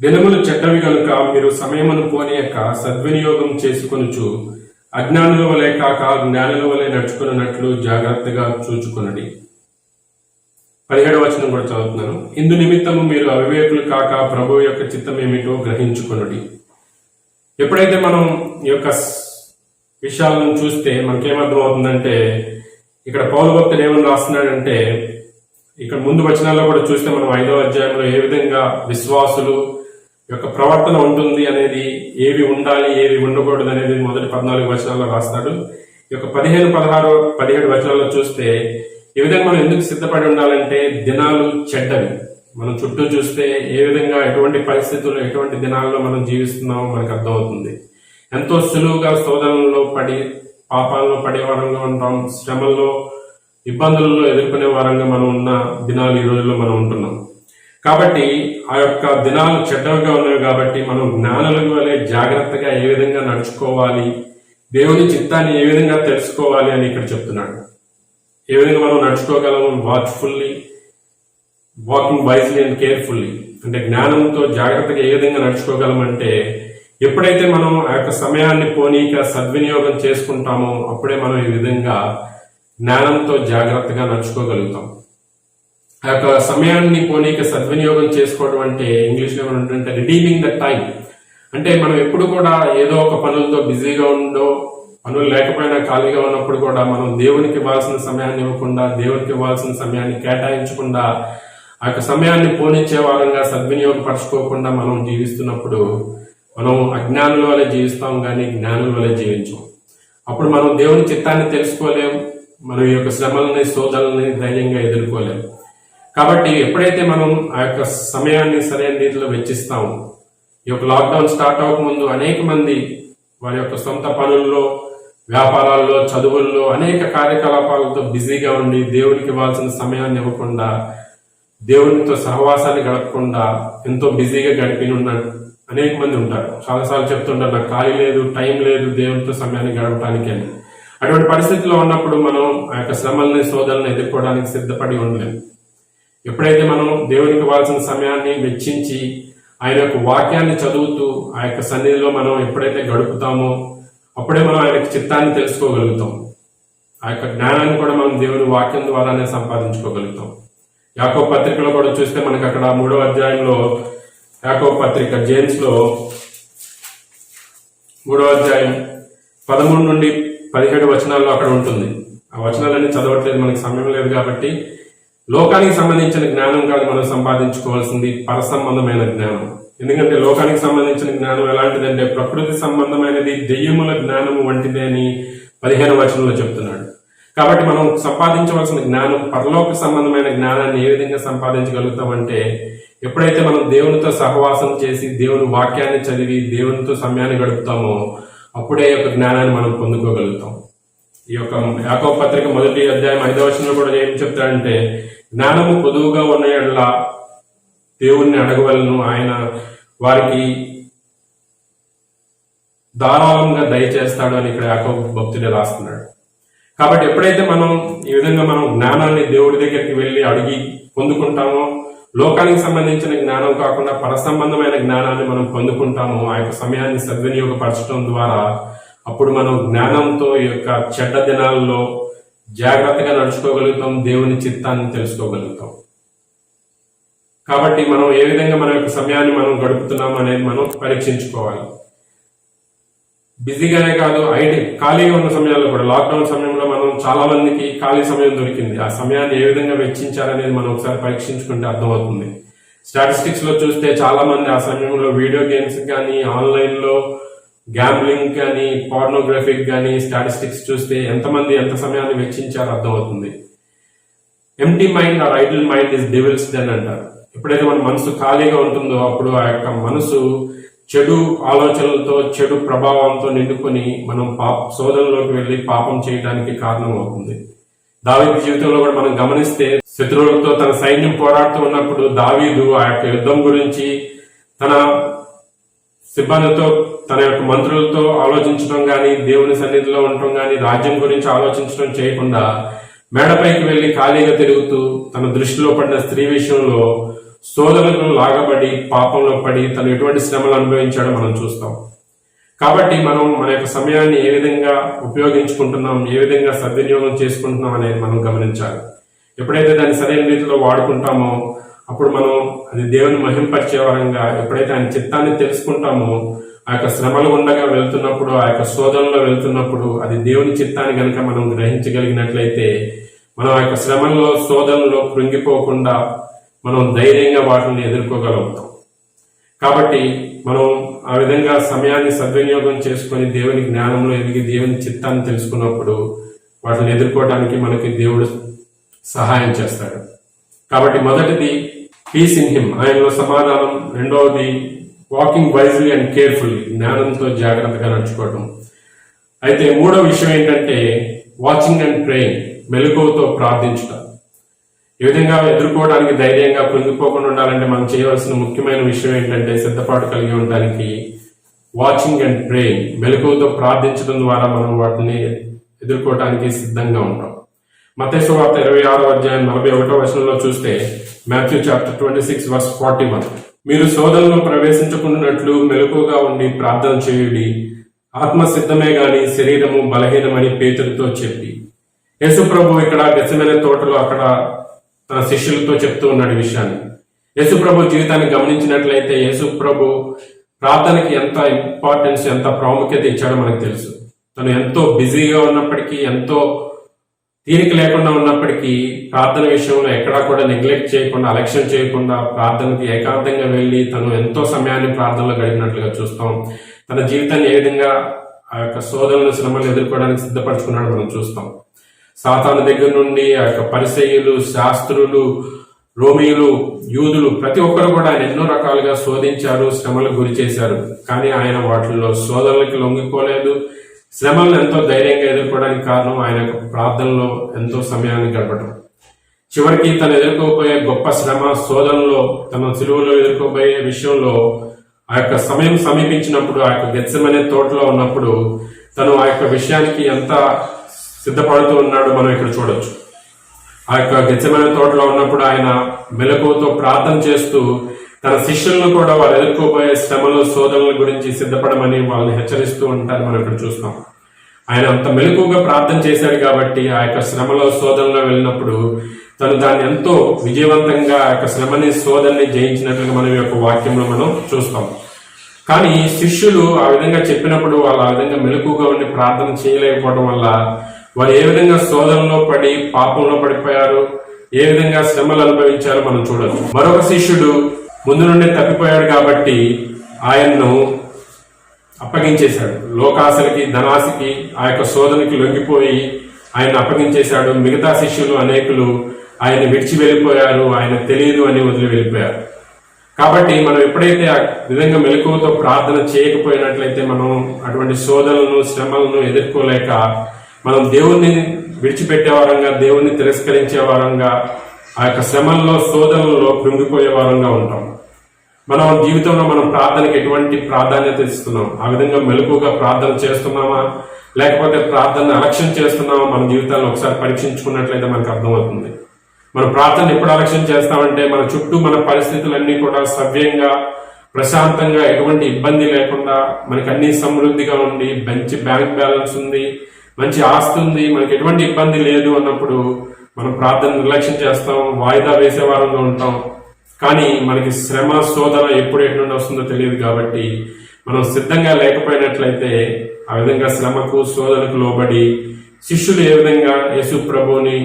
దినములు చెడ్డవి కనుక మీరు సమయమును పోనీయక సద్వినియోగం చేసుకొనుచు అజ్ఞానుల వలె కాక జ్ఞానుల వలె నడుచుకున్నట్లు జాగ్రత్తగా చూచుకొనడి. 17వ వచనం కూడా చదువుతున్నాను. ఇందు నిమిత్తము మీరు అవివేకులు కాక ప్రభువు యొక్క చిత్తం ఏమిటో గ్రహించుకొనడి. ఎప్పుడైతే మనం ఈ యొక్క విషయాలను చూస్తే మనకేమర్థం అవుతుందంటే, ఇక్కడ పౌలు భక్తుడు ఏమని రాస్తున్నాడంటే, ఇక్కడ ముందు వచనాల్లో కూడా చూస్తే మనం 5వ అధ్యాయంలో ఏ విధంగా విశ్వాసులు యొక్క ప్రవర్తన ఉంటుంది అనేది, ఏవి ఉండాలి ఏవి ఉండకూడదు అనేది మొదటి 14 వచనాల్లో రాస్తాడు. ఈ యొక్క 15, 16, 17 వచనాల్లో చూస్తే ఈ విధంగా మనం ఎందుకు సిద్ధపడి ఉండాలంటే, దినాలు చెడ్డవి. మనం చుట్టూ చూస్తే ఏ విధంగా ఎటువంటి పరిస్థితుల్లో ఎటువంటి దినాల్లో మనం జీవిస్తున్నామో మనకు అర్థమవుతుంది. ఎంతో సులువుగా శోధనలో పడి పాపాలలో పడే వారంగా ఉంటాం, శ్రమల్లో ఇబ్బందులలో ఎదుర్కొనే వారంగా మనం ఉన్న దినాలు ఈ రోజుల్లో మనం ఉంటున్నాం. కాబట్టి ఆ యొక్క దినాలు చెడ్డవిగా ఉన్నాయి కాబట్టి మనం జ్ఞానుల వలె జాగ్రత్తగా ఏ విధంగా నడుచుకోవాలి, దేవుని చిత్తాన్ని ఏ విధంగా తెలుసుకోవాలి అని ఇక్కడ చెప్తున్నాడు. ఏ విధంగా మనం నడుచుకోగలము? వాచ్ఫుల్లీ, వాకింగ్ వైజ్లీ అండ్ కేర్ఫుల్లీ, అంటే జ్ఞానంతో జాగ్రత్తగా ఏ విధంగా నడుచుకోగలమంటే, ఎప్పుడైతే మనం ఆ యొక్క సమయాన్ని పోనీక సద్వినియోగం చేసుకుంటామో అప్పుడే మనం ఈ విధంగా జ్ఞానంతో జాగ్రత్తగా నడుచుకోగలుగుతాం. ఆ యొక్క సమయాన్ని పోనీక సద్వినియోగం చేసుకోవడం అంటే ఇంగ్లీష్లో ఏమంటే రిడీమింగ్ ద టైం. అంటే మనం ఎప్పుడు కూడా ఏదో ఒక పనులతో బిజీగా ఉండో, పనులు లేకపోయినా ఖాళీగా ఉన్నప్పుడు కూడా మనం దేవునికి ఇవ్వాల్సిన సమయాన్ని ఇవ్వకుండా, దేవునికి ఇవ్వాల్సిన సమయాన్ని కేటాయించకుండా, ఆ యొక్క సమయాన్ని పోనిచ్చే వారంగా సద్వినియోగపరచుకోకుండా మనం జీవిస్తున్నప్పుడు మనం అజ్ఞానుల వల్ల జీవిస్తాం, కానీ జ్ఞానుల వల్ల జీవించాం. అప్పుడు మనం దేవుని చిత్తాన్ని తెలుసుకోలేం, మనం ఈ యొక్క శ్రమలని, శోధనల్ని ధైర్యంగా ఎదుర్కోలేం. కాబట్టి ఎప్పుడైతే మనం ఆ యొక్క సమయాన్ని సరైన రీతిలో వెచ్చిస్తాము, ఈ యొక్క లాక్డౌన్ స్టార్ట్ అవ్వకముందు అనేక మంది వారి యొక్క సొంత పనుల్లో, వ్యాపారాల్లో, చదువుల్లో, అనేక కార్యకలాపాలతో బిజీగా ఉండి దేవునికి ఇవ్వాల్సిన సమయాన్ని ఇవ్వకుండా, దేవునితో సహవాసాన్ని గడపకుండా ఎంతో బిజీగా గడిపి ఉన్న అనేక మంది ఉంటారు. చాలాసార్లు చెప్తుంటారు, నాకు ఖాళీ లేదు, టైం లేదు దేవునితో సమయాన్ని గడపడానికి అని. అటువంటి పరిస్థితిలో ఉన్నప్పుడు మనం ఆ యొక్క శ్రమల్ని, శోధనలను ఎదుర్కోవడానికి సిద్ధపడి ఉండలేము. ఎప్పుడైతే మనం దేవునికి ఇవ్వాల్సిన సమయాన్ని వెచ్చించి ఆయన యొక్క వాక్యాన్ని చదువుతూ ఆ యొక్క సన్నిధిలో మనం ఎప్పుడైతే గడుపుతామో అప్పుడే మనం ఆయన చిత్తాన్ని తెలుసుకోగలుగుతాం. ఆ యొక్క జ్ఞానాన్ని కూడా మనం దేవుని వాక్యం ద్వారానే సంపాదించుకోగలుగుతాం. యాకోబు పత్రికలో కూడా చూస్తే మనకు అక్కడ 3వ అధ్యాయంలో యాకోబు పత్రిక జేమ్స్ లో 3వ అధ్యాయం 13 నుండి 17 వచనాల్లో అక్కడ ఉంటుంది. ఆ వచనాలన్నీ చదవట్లేదు, మనకి సమయం లేదు కాబట్టి. లోకానికి సంబంధించిన జ్ఞానం కాదు మనం సంపాదించుకోవాల్సింది, పరసంబంధమైన జ్ఞానం. ఎందుకంటే లోకానికి సంబంధించిన జ్ఞానం ఎలాంటిదంటే ప్రకృతి సంబంధమైనది, దెయ్యముల జ్ఞానం వంటిది అని 15వ వచనంలో చెప్తున్నాడు. కాబట్టి మనం సంపాదించవలసిన జ్ఞానం, పరలోక సంబంధమైన జ్ఞానాన్ని ఏ విధంగా సంపాదించగలుగుతామంటే ఎప్పుడైతే మనం దేవునితో సహవాసం చేసి దేవుని వాక్యాన్ని చదివి దేవునితో సమయాన్ని గడుపుతామో అప్పుడే యొక్క జ్ఞానాన్ని మనం పొందుకోగలుగుతాం. ఈ యొక్క యాకోబు పత్రిక 1వ అధ్యాయం 5వ వచనంలో కూడా ఏం చెప్తాడంటే జ్ఞానము పొదువుగా ఉన్న యెడల దేవుణ్ణి అడగవలను, ఆయన వారికి ధారాళంగా దయచేస్తాడు అని ఇక్కడ యాకోబు భక్తుడే రాస్తున్నాడు. కాబట్టి ఎప్పుడైతే మనం ఈ విధంగా మనం జ్ఞానాన్ని దేవుడి దగ్గరికి వెళ్ళి అడిగి పొందుకుంటామో, లోకానికి సంబంధించిన జ్ఞానం కాకుండా పరసంబంధమైన జ్ఞానాన్ని మనం పొందుకుంటామో, ఆ యొక్క సమయాన్ని సద్వినియోగపరచడం ద్వారా అప్పుడు మనం జ్ఞానంతో ఈ యొక్క చెడ్డ దినాల్లో జాగ్రత్తగా నడుచుకోగలుగుతాం, దేవుని చిత్తాన్ని తెలుసుకోగలుగుతాం. కాబట్టి మనం ఏ విధంగా మన యొక్క సమయాన్ని మనం గడుపుతున్నాం అనేది మనం పరీక్షించుకోవాలి. బిజీగానే కాదు, ఖాళీగా ఉన్న సమయాల్లో కూడా, లాక్డౌన్ సమయంలో మనం చాలా మందికి ఖాళీ సమయం దొరికింది. ఆ సమయాన్ని ఏ విధంగా వెచ్చించారనేది మనం ఒకసారి పరీక్షించుకుంటే అర్థమవుతుంది. స్టాటిస్టిక్స్ లో చూస్తే చాలా మంది ఆ సమయంలో వీడియో గేమ్స్ కానీ, ఆన్లైన్ లో గ్యాంబ్లింగ్ కానీ, పోర్నోగ్రఫీకి కానీ స్టాటిస్టిక్స్ చూస్తే ఎంతమంది ఎంత సమయాన్ని వెచ్చించారో అర్థమవుతుంది. Empty mind or idle mind is devil's den అంటారు. ఎప్పుడైతే మన మనసు ఖాళీగా ఉంటుందో అప్పుడు ఆ యొక్క మనసు చెడు ఆలోచనలతో, చెడు ప్రభావంతో నిండుకొని మనం శోధనలోకి వెళ్లి పాపం చేయడానికి కారణం అవుతుంది. దావీదు జీవితంలో కూడా మనం గమనిస్తే శత్రువులతో తన సైన్యం పోరాడుతూ ఉన్నప్పుడు దావీదు ఆ యొక్క యుద్ధం గురించి తన సిబ్బందితో, తన యొక్క మంత్రులతో ఆలోచించడం గాని, దేవుని సన్నిధిలో ఉండటం గాని, రాజ్యం గురించి ఆలోచించడం చేయకుండా మేడపైకి వెళ్లి ఖాళీగా తిరుగుతూ తన దృష్టిలో పడిన స్త్రీ విషయంలో శోధనకు లాగబడి పాపంలో పడి తను ఎటువంటి శ్రమలు అనుభవించాడో మనం చూస్తాం. కాబట్టి మనం మన యొక్క సమయాన్ని ఏ విధంగా ఉపయోగించుకుంటున్నాం, ఏ విధంగా సద్వినియోగం చేసుకుంటున్నాం అనేది మనం గమనించాలి. ఎప్పుడైతే దాన్ని సరైన రీతిలో వాడుకుంటామో అప్పుడు మనం అది దేవుని మహింపరిచే వరంగా, ఎప్పుడైతే ఆయన చిత్తాన్ని తెలుసుకుంటామో ఆ యొక్క శ్రమలు ఉండగా వెళ్తున్నప్పుడు, ఆ యొక్క శోధనలో వెళ్తున్నప్పుడు అది దేవుని చిత్తాన్ని కనుక మనం గ్రహించగలిగినట్లయితే మనం ఆ యొక్క శ్రమల్లో, శోధనలో కృంగిపోకుండా మనం ధైర్యంగా వాటిని ఎదుర్కోగలుగుతాం. కాబట్టి మనం ఆ విధంగా సమయాన్ని సద్వినియోగం చేసుకొని దేవుని జ్ఞానంలో ఎదిగి దేవుని చిత్తాన్ని తెలుసుకున్నప్పుడు వాటిని ఎదుర్కోవడానికి మనకి దేవుడు సహాయం చేస్తాడు. కాబట్టి మొదటిది పీస్ ఇన్ హిమ్, ఆయనలో సమాధానం. రెండవది వాకింగ్ వైజ్లీ అండ్ కేర్ఫుల్లీ, జ్ఞానంతో జాగ్రత్తగా నడుచుకోవడం. అయితే మూడో విషయం ఏంటంటే వాచింగ్ అండ్ ప్రేయింగ్, మెలకువతో ప్రార్థించడం. ఈ విధంగా ఎదుర్కోవడానికి ధైర్యంగా కృంగిపోకుండా ఉండాలంటే మనం చేయవలసిన ముఖ్యమైన విషయం ఏంటంటే సిద్ధపాటు కలిగి ఉండడానికి వాచింగ్ అండ్ ప్రేయింగ్, మెలకువతో ప్రార్థించడం ద్వారా మనం వాటిని ఎదుర్కోవడానికి సిద్ధంగా ఉంటాం. మత్తయి సువార్త 26వ అధ్యాయం 41వ వచనంలో చూస్తే, మాథ్యూ చాప్టర్ 26:41, మీరు శోధనలో ప్రవేశించకుండానట్లు మెలకువగా ఉండి ప్రార్థన చేయుడి, ఆత్మ సిద్ధమే గాని శరీరము బలహీనమని పేతురుతో చెప్పి. యేసు ప్రభు ఇక్కడ గెత్సెమనే తోటలో అక్కడ తన శిష్యులతో చెప్తూ ఉన్నాడు ఈ విషయాన్ని. యేసు ప్రభు జీవితాన్ని గమనించినట్లయితే యేసు ప్రభు ప్రార్థనకి ఎంత ఇంపార్టెన్స్, ఎంత ప్రాముఖ్యత ఇచ్చాడో మనకు తెలుసు. తను ఎంతో బిజీగా ఉన్నప్పటికీ, ఎంతో తీరిక లేకుండా ఉన్నప్పటికీ ప్రార్థన విషయంలో ఎక్కడా కూడా నెగ్లెక్ట్ చేయకుండా, అలక్ష్యం చేయకుండా ప్రార్థనకి ఏకాంతంగా వెళ్లి తను ఎంతో సమయాన్ని ప్రార్థనలో గడిపినట్లుగా చూస్తాం. తన జీవితాన్ని ఏ విధంగా ఆ యొక్క శోధనలు, శ్రమలు ఎదుర్కోవడానికి సిద్ధపరచుకున్నాడో మనం చూస్తాం. సాతాను దగ్గర నుండి ఆ యొక్క పరిసయ్యులు, శాస్త్రులు, రోమీయులు, యూదులు ప్రతి ఒక్కరు కూడా ఆయన ఎన్నో రకాలుగా శోధించారు, శ్రమలకు గురి చేశారు. కానీ ఆయన వాటిల్లో శోధనలకి లొంగిపోలేదు. శ్రమలను ఎంతో ధైర్యంగా ఎదుర్కోవడానికి కారణం ఆయన యొక్క ప్రార్థనలో ఎంతో సమయాన్ని గడపడం. చివరికి తను ఎదుర్కోబోయే గొప్ప శ్రమ, శోధనలో, తన సిలువలో ఎదుర్కోబోయే విషయంలో ఆ యొక్క సమయం సమీపించినప్పుడు, ఆ యొక్క గెత్సెమనే తోటలో ఉన్నప్పుడు తను ఆ యొక్క విషయానికి ఎంత సిద్ధపడుతూ ఉన్నాడు మనం ఇక్కడ చూడొచ్చు. ఆ యొక్క గెత్సెమనే తోటలో ఉన్నప్పుడు ఆయన మెలకువతో ప్రార్థన చేస్తూ తన శిష్యులను కూడా వారు ఎదుర్కోబోయే శ్రమలు, శోధనల గురించి సిద్ధపడమని వాళ్ళని హెచ్చరిస్తూ ఉంటారు మనం ఇక్కడ చూస్తాం. ఆయన అంత మెలకువగా ప్రార్థన చేశాడు కాబట్టి ఆ యొక్క శ్రమలో, శోధనలో వెళ్ళినప్పుడు తను దాన్ని ఎంతో విజయవంతంగా ఆ యొక్క శ్రమని, శోధనని జయించినట్లుగా మనం ఈ యొక్క వాక్యంలో మనం చూస్తాం. కానీ శిష్యులు ఆ విధంగా చెప్పినప్పుడు వాళ్ళు ఆ విధంగా మెలకుగా ఉండి ప్రార్థన చేయలేకపోవడం వల్ల వారు ఏ విధంగా శోధనలో పడి పాపంలో పడిపోయారు, ఏ విధంగా శ్రమలు అనుభవించారో మనం చూడొచ్చు. మరొక శిష్యుడు ముందు నుండి తప్పిపోయాడు కాబట్టి ఆయన్ను అప్పగించేశాడు. లోకాశలకి, ధనాశకి, ఆ యొక్క శోధనకి లొంగిపోయి ఆయన అప్పగించేశాడు. మిగతా శిష్యులు అనేకులు ఆయన విడిచి వెళ్ళిపోయారు, ఆయన తెలియదు అని వదిలి వెళ్ళిపోయారు. కాబట్టి మనం ఎప్పుడైతే ఆ విధంగా మెలకువతో ప్రార్థన చేయకపోయినట్లయితే మనం అటువంటి శోధనలను, శ్రమలను ఎదుర్కోలేక మనం దేవుణ్ణి విడిచిపెట్టే వారంగా, దేవుణ్ణి తిరస్కరించే వారంగా, ఆ యొక్క శ్రమల్లో, శోధనల్లో కృంగిపోయే వారంగా ఉంటాం. మనం జీవితంలో మనం ప్రార్థనకి ఎటువంటి ప్రాధాన్యత ఇస్తున్నాం? ఆ విధంగా మెలకుగా ప్రార్థన చేస్తున్నామా, లేకపోతే ప్రార్థన అలక్ష్యం చేస్తున్నామా? మన జీవితాలను ఒకసారి పరీక్షించుకున్నట్లయితే మనకు అర్థమవుతుంది. మన ప్రార్థన ఎప్పుడు అలక్ష్యం చేస్తామంటే మన చుట్టూ మన పరిస్థితులన్నీ కూడా సవ్యంగా, ప్రశాంతంగా, ఎటువంటి ఇబ్బంది లేకుండా, మనకి అన్ని సమృద్ధిగా ఉండి, మంచి బ్యాంక్ బ్యాలెన్స్ ఉంది, మంచి ఆస్తి ఉంది, మనకి ఎటువంటి ఇబ్బంది లేదు అన్నప్పుడు మనం ప్రార్థన నిర్లక్ష్యం చేస్తాం, వాయిదా వేసే వారంగా ఉంటాం. కానీ మనకి శ్రమ, శోధన ఎప్పుడు ఎటు నుండి వస్తుందో తెలియదు కాబట్టి మనం సిద్ధంగా లేకపోయినట్లయితే ఆ విధంగా శ్రమకు, శోధనకు లోబడి శిష్యులు ఏ విధంగా యేసు ప్రభువుని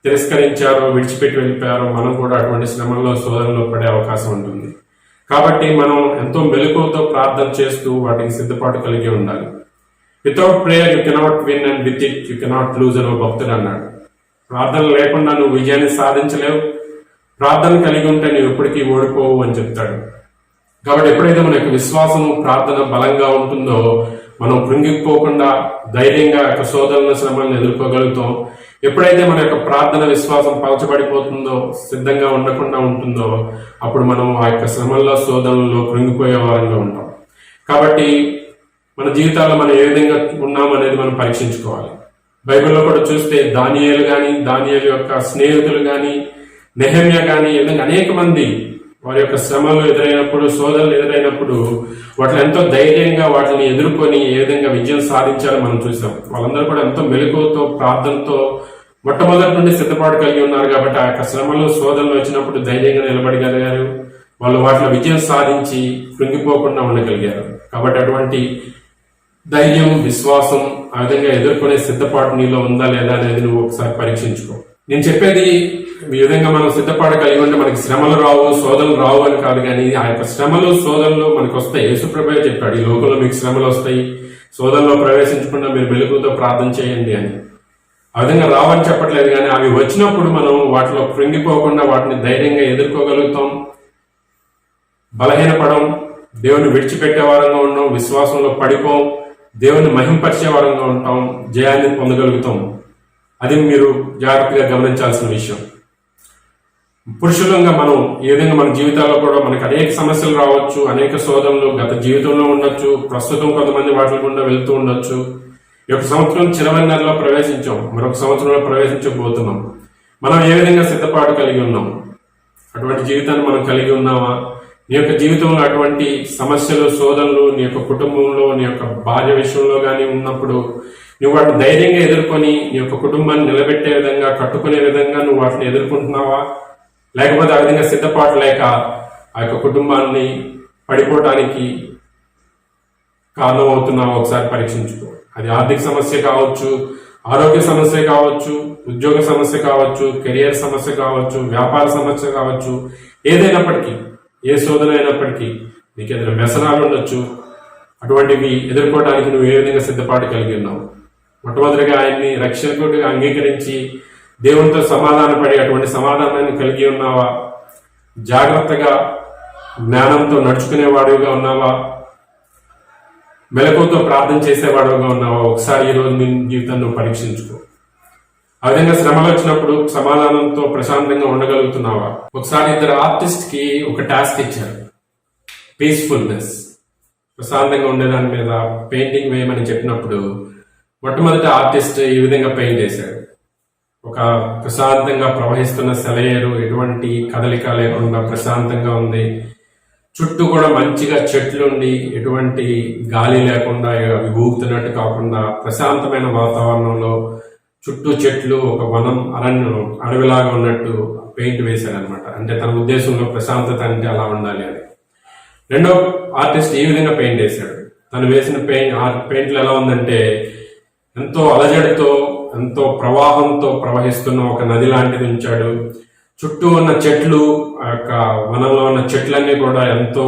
తిరస్కరించారో, విడిచిపెట్టి వెళ్ళిపోయారో మనం కూడా అటువంటి శ్రమల్లో, శోధనలో పడే అవకాశం ఉంటుంది. కాబట్టి మనం ఎంతో మెలకువతో ప్రార్థన చేస్తూ వాటికి సిద్ధపాటు కలిగి ఉండాలి. Without prayer you cannot win and with it you cannot loose అని భక్తుడు అన్నాడు. ప్రార్థన లేకుండా నువ్వు విజయాన్ని సాధించలేవు, ప్రార్థన కలిగి ఉంటే నువ్వు ఎప్పటికీ ఓడిపోవు అని చెప్తాడు. కాబట్టి ఎప్పుడైతే మన యొక్క విశ్వాసం, ప్రార్థన బలంగా ఉంటుందో మనం కృంగిపోకుండా ధైర్యంగా యొక్క శోధనల, శ్రమలను ఎదుర్కోగలుగుతాం. ఎప్పుడైతే మన యొక్క ప్రార్థన, విశ్వాసం పలచబడిపోతుందో, సిద్ధంగా ఉండకుండా ఉంటుందో అప్పుడు మనం ఆ యొక్క శ్రమల్లో, శోధనల్లో కృంగిపోయే వారంగా ఉంటాం. కాబట్టి మన జీవితాల్లో మనం ఏ విధంగా ఉన్నాం అనేది మనం పరీక్షించుకోవాలి. బైబిల్లో కూడా చూస్తే దానియేలు కానీ, దానియేలు యొక్క స్నేహితులు కానీ, నెహెమ్యా కానీ, ఈ విధంగా అనేక మంది వారి యొక్క శ్రమలు ఎదురైనప్పుడు, శోధనలు ఎదురైనప్పుడు వాటిని ఎంతో ధైర్యంగా వాటిని ఎదుర్కొని ఏ విధంగా విజయం సాధించారో మనం చూసాం. వాళ్ళందరూ కూడా ఎంతో మెలకువతో, ప్రార్థనతో మొట్టమొదటి నుండి సిద్ధపాటు కలిగి ఉన్నారు కాబట్టి ఆ యొక్క శ్రమలు, శోధనలు వచ్చినప్పుడు ధైర్యంగా నిలబడగలిగారు. వాళ్ళు వాటిలో విజయం సాధించి కృంగిపోకుండా ఉండగలిగారు. కాబట్టి అటువంటి ధైర్యం, విశ్వాసం, ఆ విధంగా ఎదుర్కొనే సిద్ధపాటు నీలో ఉందా లేదా అనేది నువ్వు ఒకసారి పరీక్షించుకో. నేను చెప్పేది ఈ విధంగా మనం సిద్ధపాటు కలిగి ఉంటే మనకి శ్రమలు రావు, శోధనలు రావు అని కాదు, కానీ ఆ యొక్క శ్రమలు, శోధనలు మనకు వస్తాయి. యేసుప్రభువే చెప్పాడు, ఈ లోకంలో మీకు శ్రమలు వస్తాయి, శోధనలో ప్రవేశించకుండా మీరు మెలకువతో ప్రార్థన చేయండి అని. ఆ విధంగా రావని చెప్పట్లేదు, కానీ అవి వచ్చినప్పుడు మనం వాటిలో కృంగిపోకుండా వాటిని ధైర్యంగా ఎదుర్కోగలుగుతాం, బలహీనపడం, దేవుని విడిచిపెట్టే వారంగా ఉంటాం, విశ్వాసంలో పడిపోం, దేవుని మహింపరిచే వారంగా ఉంటాం, జయాన్ని పొందగలుగుతాం. అది మీరు జాగ్రత్తగా గమనించాల్సిన విషయం. పురుషులంగా మనం ఈ విధంగా మన జీవితాల్లో కూడా మనకు అనేక సమస్యలు రావచ్చు, అనేక శోధనలు గత జీవితంలో ఉండొచ్చు, ప్రస్తుతం కొంతమంది వాటి గుండా వెళ్తూ ఉండొచ్చు. ఈ యొక్క సంవత్సరం చివరి నెలలో ప్రవేశించాం, మరొక సంవత్సరంలో ప్రవేశించబోతున్నాం. మనం ఏ విధంగా సిద్ధపాటు కలిగి ఉన్నాం? అటువంటి జీవితాన్ని మనం కలిగి ఉన్నామా? నీ యొక్క జీవితంలో అటువంటి సమస్యలు, శోధనలు నీ యొక్క కుటుంబంలో, నీ యొక్క భార్య విషయంలో కానీ ఉన్నప్పుడు నువ్వు వాటిని ధైర్యంగా ఎదుర్కొని నీ యొక్క కుటుంబాన్ని నిలబెట్టే విధంగా, కట్టుకునే విధంగా నువ్వు వాటిని ఎదుర్కొంటున్నావా? లేకపోతే ఆ విధంగా సిద్ధపాటు లేక ఆ యొక్క కుటుంబాన్ని పడిపోవటానికి కారణం అవుతున్నావా? ఒకసారి పరీక్షించుకో. అది ఆర్థిక సమస్య కావచ్చు, ఆరోగ్య సమస్య కావచ్చు, ఉద్యోగ సమస్య కావచ్చు, కెరియర్ సమస్య కావచ్చు, వ్యాపార సమస్య కావచ్చు, ఏదైనప్పటికీ, ఏ శోధన అయినప్పటికీ, నీకు ఏదైనా వ్యసనాలు ఉండొచ్చు. అటువంటివి ఎదుర్కోవడానికి నువ్వు ఏ విధంగా సిద్ధపాటు కలిగి ఉన్నావు? మొట్టమొదటిగా ఆయన్ని రక్షకుడిగా అంగీకరించి దేవునితో సమాధానపడి అటువంటి సమాధానాన్ని కలిగి ఉన్నావా? జాగ్రత్తగా జ్ఞానంతో నడుచుకునేవాడుగా ఉన్నావా? మెలకువతో ప్రార్థన చేసేవాడుగా ఉన్నావా? ఒకసారి ఈరోజు నీ జీవితాన్ని నువ్వు పరీక్షించుకో. ఆ విధంగా శ్రమలు వచ్చినప్పుడు సమాధానంతో ప్రశాంతంగా ఉండగలుగుతున్నావా? ఒకసారి ఇద్దరు ఆర్టిస్ట్ కి ఒక టాస్క్ ఇచ్చారు, పీస్ఫుల్నెస్, ప్రశాంతంగా ఉండేదాని మీద పెయింటింగ్ వేయమని చెప్పినప్పుడు మొట్టమొదటి ఆర్టిస్ట్ ఈ విధంగా పెయింట్ వేశాడు. ఒక ప్రశాంతంగా ప్రవహిస్తున్న సెలయేరు, ఎటువంటి కదలిక లేకుండా ప్రశాంతంగా ఉంది. చుట్టూ కూడా మంచిగా చెట్లు ఉండి, ఎటువంటి గాలి లేకుండా, అవి ఊగుతున్నట్టు కాకుండా ప్రశాంతమైన వాతావరణంలో చుట్టూ చెట్లు, ఒక వనం, అరణ్యం, అడవిలాగా ఉన్నట్టు పెయింట్ వేశాడు అనమాట. అంటే తన ఉద్దేశంలో ప్రశాంతత అంటే అలా ఉండాలి అని. రెండో ఆర్టిస్ట్ ఈ విధంగా పెయింట్ వేశాడు. తను వేసిన పెయింట్లు ఎలా ఉందంటే ఎంతో అలజడితో, ఎంతో ప్రవాహంతో ప్రవహిస్తున్న ఒక నది లాంటిది ఉంచాడు. చుట్టూ ఉన్న చెట్లు, ఆ యొక్క వనంలో ఉన్న చెట్లన్నీ కూడా ఎంతో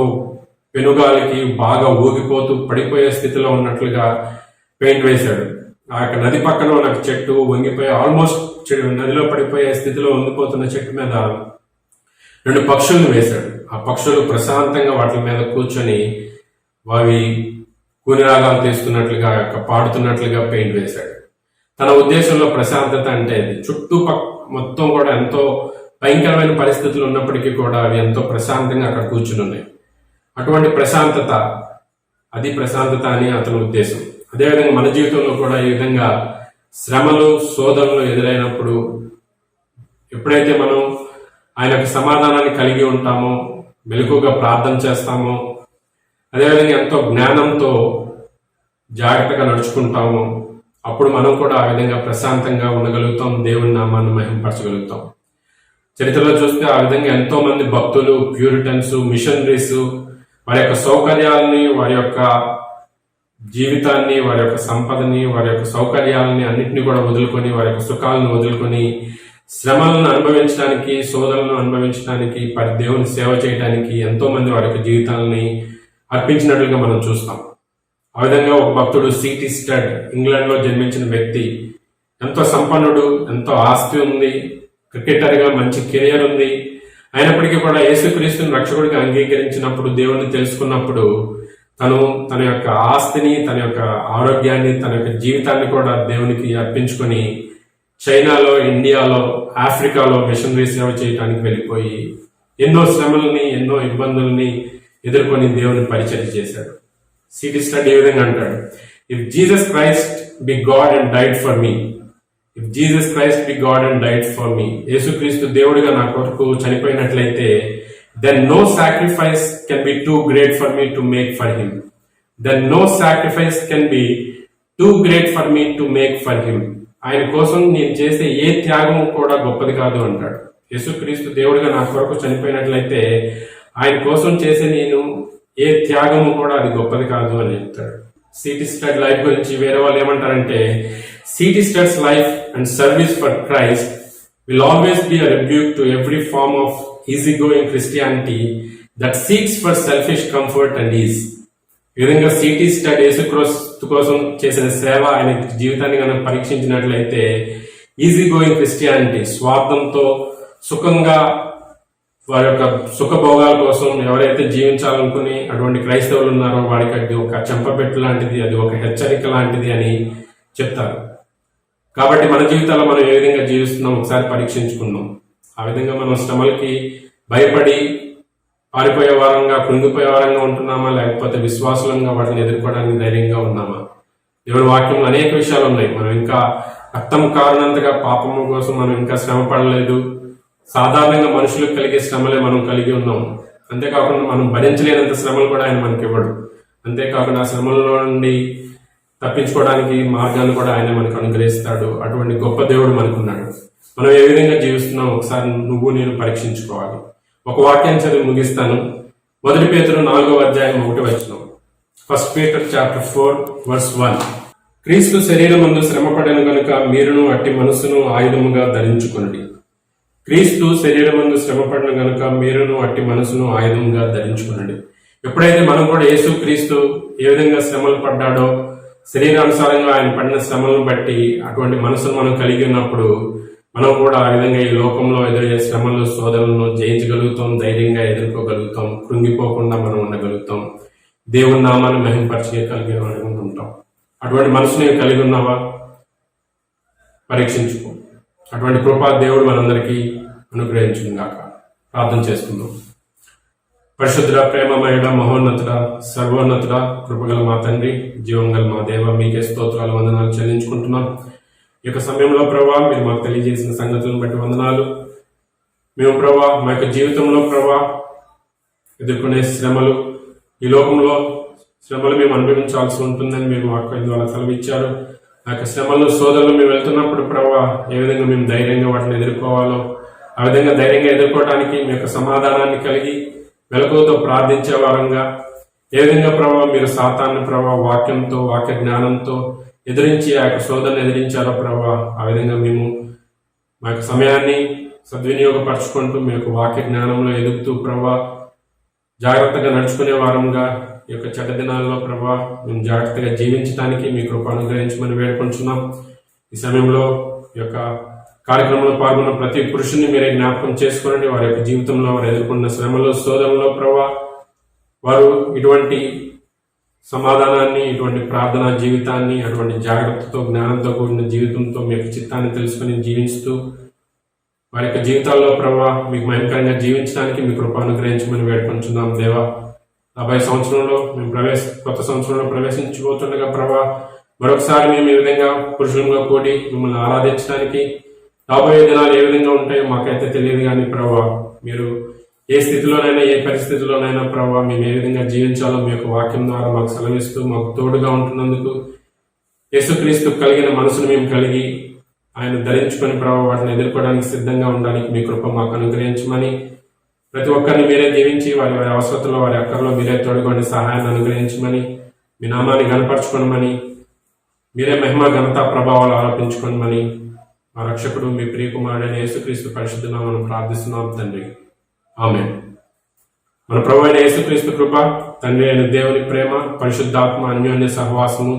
పెనుగాలికి బాగా ఊగిపోతూ పడిపోయే స్థితిలో ఉన్నట్లుగా పెయింట్ వేశాడు. ఆ యొక్క నది పక్కన ఉన్న చెట్టు వంగిపోయి ఆల్మోస్ట్ నదిలో పడిపోయే స్థితిలో వంగిపోతున్న చెట్టు మీద 2 పక్షులను వేశాడు. ఆ పక్షులు ప్రశాంతంగా వాటి మీద కూర్చొని అవి కూనిరాగాలు తీస్తున్నట్లుగా, పాడుతున్నట్లుగా పెయింట్ వేశాడు. తన ఉద్దేశంలో ప్రశాంతత అంటే అది చుట్టూ మొత్తం కూడా ఎంతో భయంకరమైన పరిస్థితులు ఉన్నప్పటికీ కూడా అవి ఎంతో ప్రశాంతంగా అక్కడ కూర్చుని ఉన్నాయి. అటువంటి ప్రశాంతత, అది ప్రశాంతత అని అతని ఉద్దేశం. అదేవిధంగా మన జీవితంలో కూడా ఈ విధంగా శ్రమలు, శోధనలు ఎదురైనప్పుడు ఎప్పుడైతే మనం ఆయనకు సమాధానాన్ని కలిగి ఉంటామో, మెలకుగా ప్రార్థన చేస్తామో, అదేవిధంగా ఎంతో జ్ఞానంతో జాగ్రత్తగా నడుచుకుంటామో, అప్పుడు మనం కూడా ఆ విధంగా ప్రశాంతంగా ఉండగలుగుతాం, దేవుని నామాన్ని మహింపరచగలుగుతాం. చరిత్రలో చూస్తే ఆ విధంగా ఎంతో మంది భక్తులు, ప్యూరిటన్స్, మిషనరీస్ వారి యొక్క సౌకర్యాలని, వారి యొక్క జీవితాన్ని, వారి యొక్క సంపదని, వారి యొక్క సౌకర్యాలని అన్నింటినీ కూడా వదులుకొని, వారి యొక్క సుఖాలను వదులుకొని శ్రమలను అనుభవించడానికి, శోధనలను అనుభవించడానికి, దేవుని సేవ చేయడానికి ఎంతో మంది వారి యొక్క జీవితాలని అర్పించినట్లుగా మనం చూస్తాం. ఆ విధంగా ఒక భక్తుడు సిటీ స్టడ్, ఇంగ్లాండ్ లో జన్మించిన వ్యక్తి, ఎంతో సంపన్నుడు, ఎంతో ఆస్తి ఉంది, క్రికెటర్ గా మంచి కెరియర్ ఉంది. అయినప్పటికీ కూడా యేసుక్రీస్తుని రక్షకుడిగా అంగీకరించినప్పుడు, దేవుణ్ణి తెలుసుకున్నప్పుడు తన యొక్క ఆస్తిని, తన యొక్క ఆరోగ్యాన్ని, తన యొక్క జీవితాన్ని కూడా దేవునికి అర్పించుకొని చైనాలో, ఇండియాలో, ఆఫ్రికాలో మిషనరీ సేవ చేయడానికి వెళ్ళిపోయి ఎన్నో శ్రమలని, ఎన్నో ఇబ్బందుల్ని ఎదుర్కొని దేవుని పరిచయం చేశాడు. సిటీ స్టడీ ఈ విధంగా అంటాడు, if Jesus Christ be God and died for me, if Jesus Christ be God and died for me, యేసుక్రీస్తు దేవుడిగా నా కొరకు చనిపోయినట్లయితే, then no sacrifice can be too great for me to make for him. Then no sacrifice can be too great for me to make for him. ఆయన కోసం నేను చేసే ఏ త్యాగం కూడా గొప్పది కాదు అంటాడు. యేసుక్రీస్తు దేవుడిగా నా కొరకు చనిపోయినట్లయితే ఆయన కోసం చేసే నేను ఏ త్యాగము కూడా అది గొప్పది కాదు అని చెప్తాడు. సిటీ స్టడ్ లైఫ్ గురించి వేరే వాళ్ళు ఏమంటారంటే, city studs life and service for Christ will always be a rebuke to every form of easygoing Christianity that seeks for selfish comfort and ease. ఈ విధంగా సిటీ స్టడ్ యేసుక్రీస్తు కోసం చేసిన సేవ, ఆయన జీవితాన్ని కనుక పరీక్షించినట్లయితే, ఈజీ గోయింగ్ క్రిస్టియానిటీ, స్వార్థంతో సుఖంగా వారి యొక్క సుఖభోగాల కోసం ఎవరైతే జీవించాలనుకుని అటువంటి క్రైస్తవులు ఉన్నారో వారికి అది ఒక చెంపపెట్టు లాంటిది, అది ఒక హెచ్చరిక లాంటిది అని చెప్తారు. కాబట్టి మన జీవితాల్లో మనం ఏ విధంగా జీవిస్తున్నాం ఒకసారి పరీక్షించుకుందాం. ఆ విధంగా మనం శ్రమలకి భయపడి పారిపోయే వారంగా, కృంగిపోయే వారంగా ఉంటున్నామా, లేకపోతే విశ్వాసంగా వాటిని ఎదుర్కోవడానికి ధైర్యంగా ఉన్నామా? దేవుని వాక్యంలో అనేక విషయాలు ఉన్నాయి. మనం ఇంకా రక్తం కారణంతగా పాపము కోసం మనం ఇంకా శ్రమ పడలేదు. సాధారణంగా మనుషులకు కలిగే శ్రమలే మనం కలిగి ఉన్నాం. అంతేకాకుండా మనం భరించలేనంత శ్రమలు కూడా ఆయన మనకి ఇవ్వడు. అంతేకాకుండా ఆ శ్రమల్లో నుండి తప్పించుకోవడానికి మార్గాన్ని కూడా ఆయన మనకు అనుగ్రహిస్తాడు. అటువంటి గొప్ప దేవుడు మనకున్నాడు. మనం ఏ విధంగా జీవిస్తున్నాం ఒకసారి నువ్వు నేను పరీక్షించుకోవాలి. ఒక వాక్యాన్ని చదివి ముగిస్తాను. 1 పేతురు 4వ అధ్యాయం 1వ వచనం. 1 Peter chapter 4 verse 1. క్రీస్తు శరీరమందు శ్రమపడెను గనుక మీరును అట్టి మనస్సును ఆయుధముగా ధరించుకొనుడి. క్రీస్తు శరీరమందు శ్రమపడిన గనుక మీరును అట్టి మనసును ఆయుధంగా ధరించుకున్నాడు. ఎప్పుడైతే మనం కూడా యేసు క్రీస్తు ఏ విధంగా శ్రమలు పడ్డాడో, శరీరానుసారంగా ఆయన పడిన శ్రమలను బట్టి అటువంటి మనసును మనం కలిగి ఉన్నప్పుడు మనం కూడా ఆ విధంగా ఈ లోకంలో ఎదురయ్యే శ్రమలు, శోధనలను జయించగలుగుతాం, ధైర్యంగా ఎదుర్కోగలుగుతాం, కృంగిపోకుండా మనం ఉండగలుగుతాం, దేవుని నామాన్ని మహింపరచగలిగే ఉంటాం. అటువంటి మనసుని కలిగి ఉన్నావా? పరీక్షించుకో. అటువంటి కృపా దేవుడు మనందరికీ అనుగ్రహించుగాక. ప్రార్థన చేసుకుందాం. పరిశుద్ధుడ, ప్రేమమయుడ, మహోన్నతుడ, సర్వోన్నతుడ, కృపగల మా తండ్రి, జీవంగల మా దేవ, మీకే స్తోత్రాలు, వందనాలు చెల్లించుకుంటున్నాం. ఈ యొక్క సమయంలో ప్రభా మీరు మాకు తెలియజేసిన సంగతులను బట్టి వందనాలు. మేము ప్రభా మా యొక్క జీవితంలో ప్రభా ఎదుర్కొనే శ్రమలు, ఈ లోకంలో శ్రమలు మేము అనుభవించాల్సి ఉంటుందని మీరు మాకు ద్వారా సెలవిచ్చారు. ఆ యొక్క శ్రమలను, శోధనలు మేము వెళ్తున్నప్పుడు ప్రభా ఏ విధంగా మేము ధైర్యంగా వాటిని ఎదుర్కోవాలో ఆ విధంగా ధైర్యంగా ఎదుర్కోవడానికి మీ యొక్క సమాధానాన్ని కలిగి మెలకువతో ప్రార్థించే వారంగా, ఏ విధంగా ప్రభావ మీరు సాతాన్ని ప్రభావ వాక్యంతో, వాక్య జ్ఞానంతో ఎదిరించి ఆ యొక్క శోధనను ఎదిరించారో ప్రభావ, ఆ విధంగా మేము మా యొక్క సమయాన్ని సద్వినియోగపరచుకుంటూ మీ యొక్క వాక్య జ్ఞానంలో ఎదుగుతూ ప్రభావ జాగ్రత్తగా నడుచుకునే వారంగా ఈ యొక్క చెడ్డ దినాల్లో ప్రభావ మేము జాగ్రత్తగా జీవించడానికి మీ కృప అనుగ్రహించమని వేడుకుంటున్నాం. ఈ సమయంలో ఈ యొక్క కార్యక్రమంలో పాల్గొన్న ప్రతి పురుషుని మీరే జ్ఞాపకం చేసుకోనండి. వారి యొక్క జీవితంలో వారు ఎదుర్కొన్న శ్రమలో, శోధనలో ప్రభావ వారు ఇటువంటి సమాధానాన్ని, ఇటువంటి ప్రార్థనా జీవితాన్ని, అటువంటి జాగ్రత్తతో, జ్ఞానంతో కూడిన జీవితంతో మీ యొక్క చిత్తాన్ని తెలుసుకుని జీవిస్తూ వారి యొక్క జీవితాల్లో ప్రభావ మీకు మహిమకరంగా జీవించడానికి మీ కృప అనుగ్రహించమని వేడుకుంటున్నాం దేవా. 50 సంవత్సరంలో మేము కొత్త సంవత్సరంలో ప్రవేశించబోతుండగా ప్రభావ మరొకసారి మేము ఈ విధంగా పురుషులుగా కూడి మిమ్మల్ని ఆరాధించడానికి రాబోయే దినాలు ఏ విధంగా ఉంటాయో మాకైతే తెలియదు కానీ ప్రభావ మీరు ఏ స్థితిలోనైనా, ఏ పరిస్థితిలోనైనా ప్రభావ మేము ఏ విధంగా జీవించాలో మీ యొక్క వాక్యం ద్వారా మాకు సెలవిస్తూ మాకు తోడుగా ఉంటున్నందుకు, యేసుక్రీస్తు కలిగిన మనసును మేము కలిగి ఆయన ధరించుకొని ప్రభావ వాటిని ఎదుర్కోవడానికి సిద్ధంగా ఉండడానికి మీ కృప మాకు అనుగ్రహించమని, ప్రతి ఒక్కరిని మీరే దీవించి వారి వారి అవసరతలో, వారి అక్కర్లో మీరే తోడుకొని సహాయాన్ని అనుగ్రహించమని, మీ నామాన్ని గణపరచుకోనమని, మీరే మహిమ, ఘనత, ప్రభావాలు ఆరోపించుకోనమని మా రక్షకుడు మీ ప్రియకుమారుడైన యేసుక్రీస్తు పరిశుద్ధ నామమున ప్రార్థిస్తున్నాం తండ్రి. ఆమేన్. మన ప్రభువైన అయిన యేసుక్రీస్తు కృప, తండ్రి అయిన దేవుని ప్రేమ, పరిశుద్ధాత్మ అన్యోన్య సహవాసము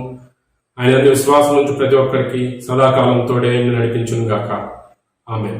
ఆయన విశ్వాసం నుంచి ప్రతి ఒక్కరికి సదాకాలం తోడే నడిపించును గాక. ఆమేన్.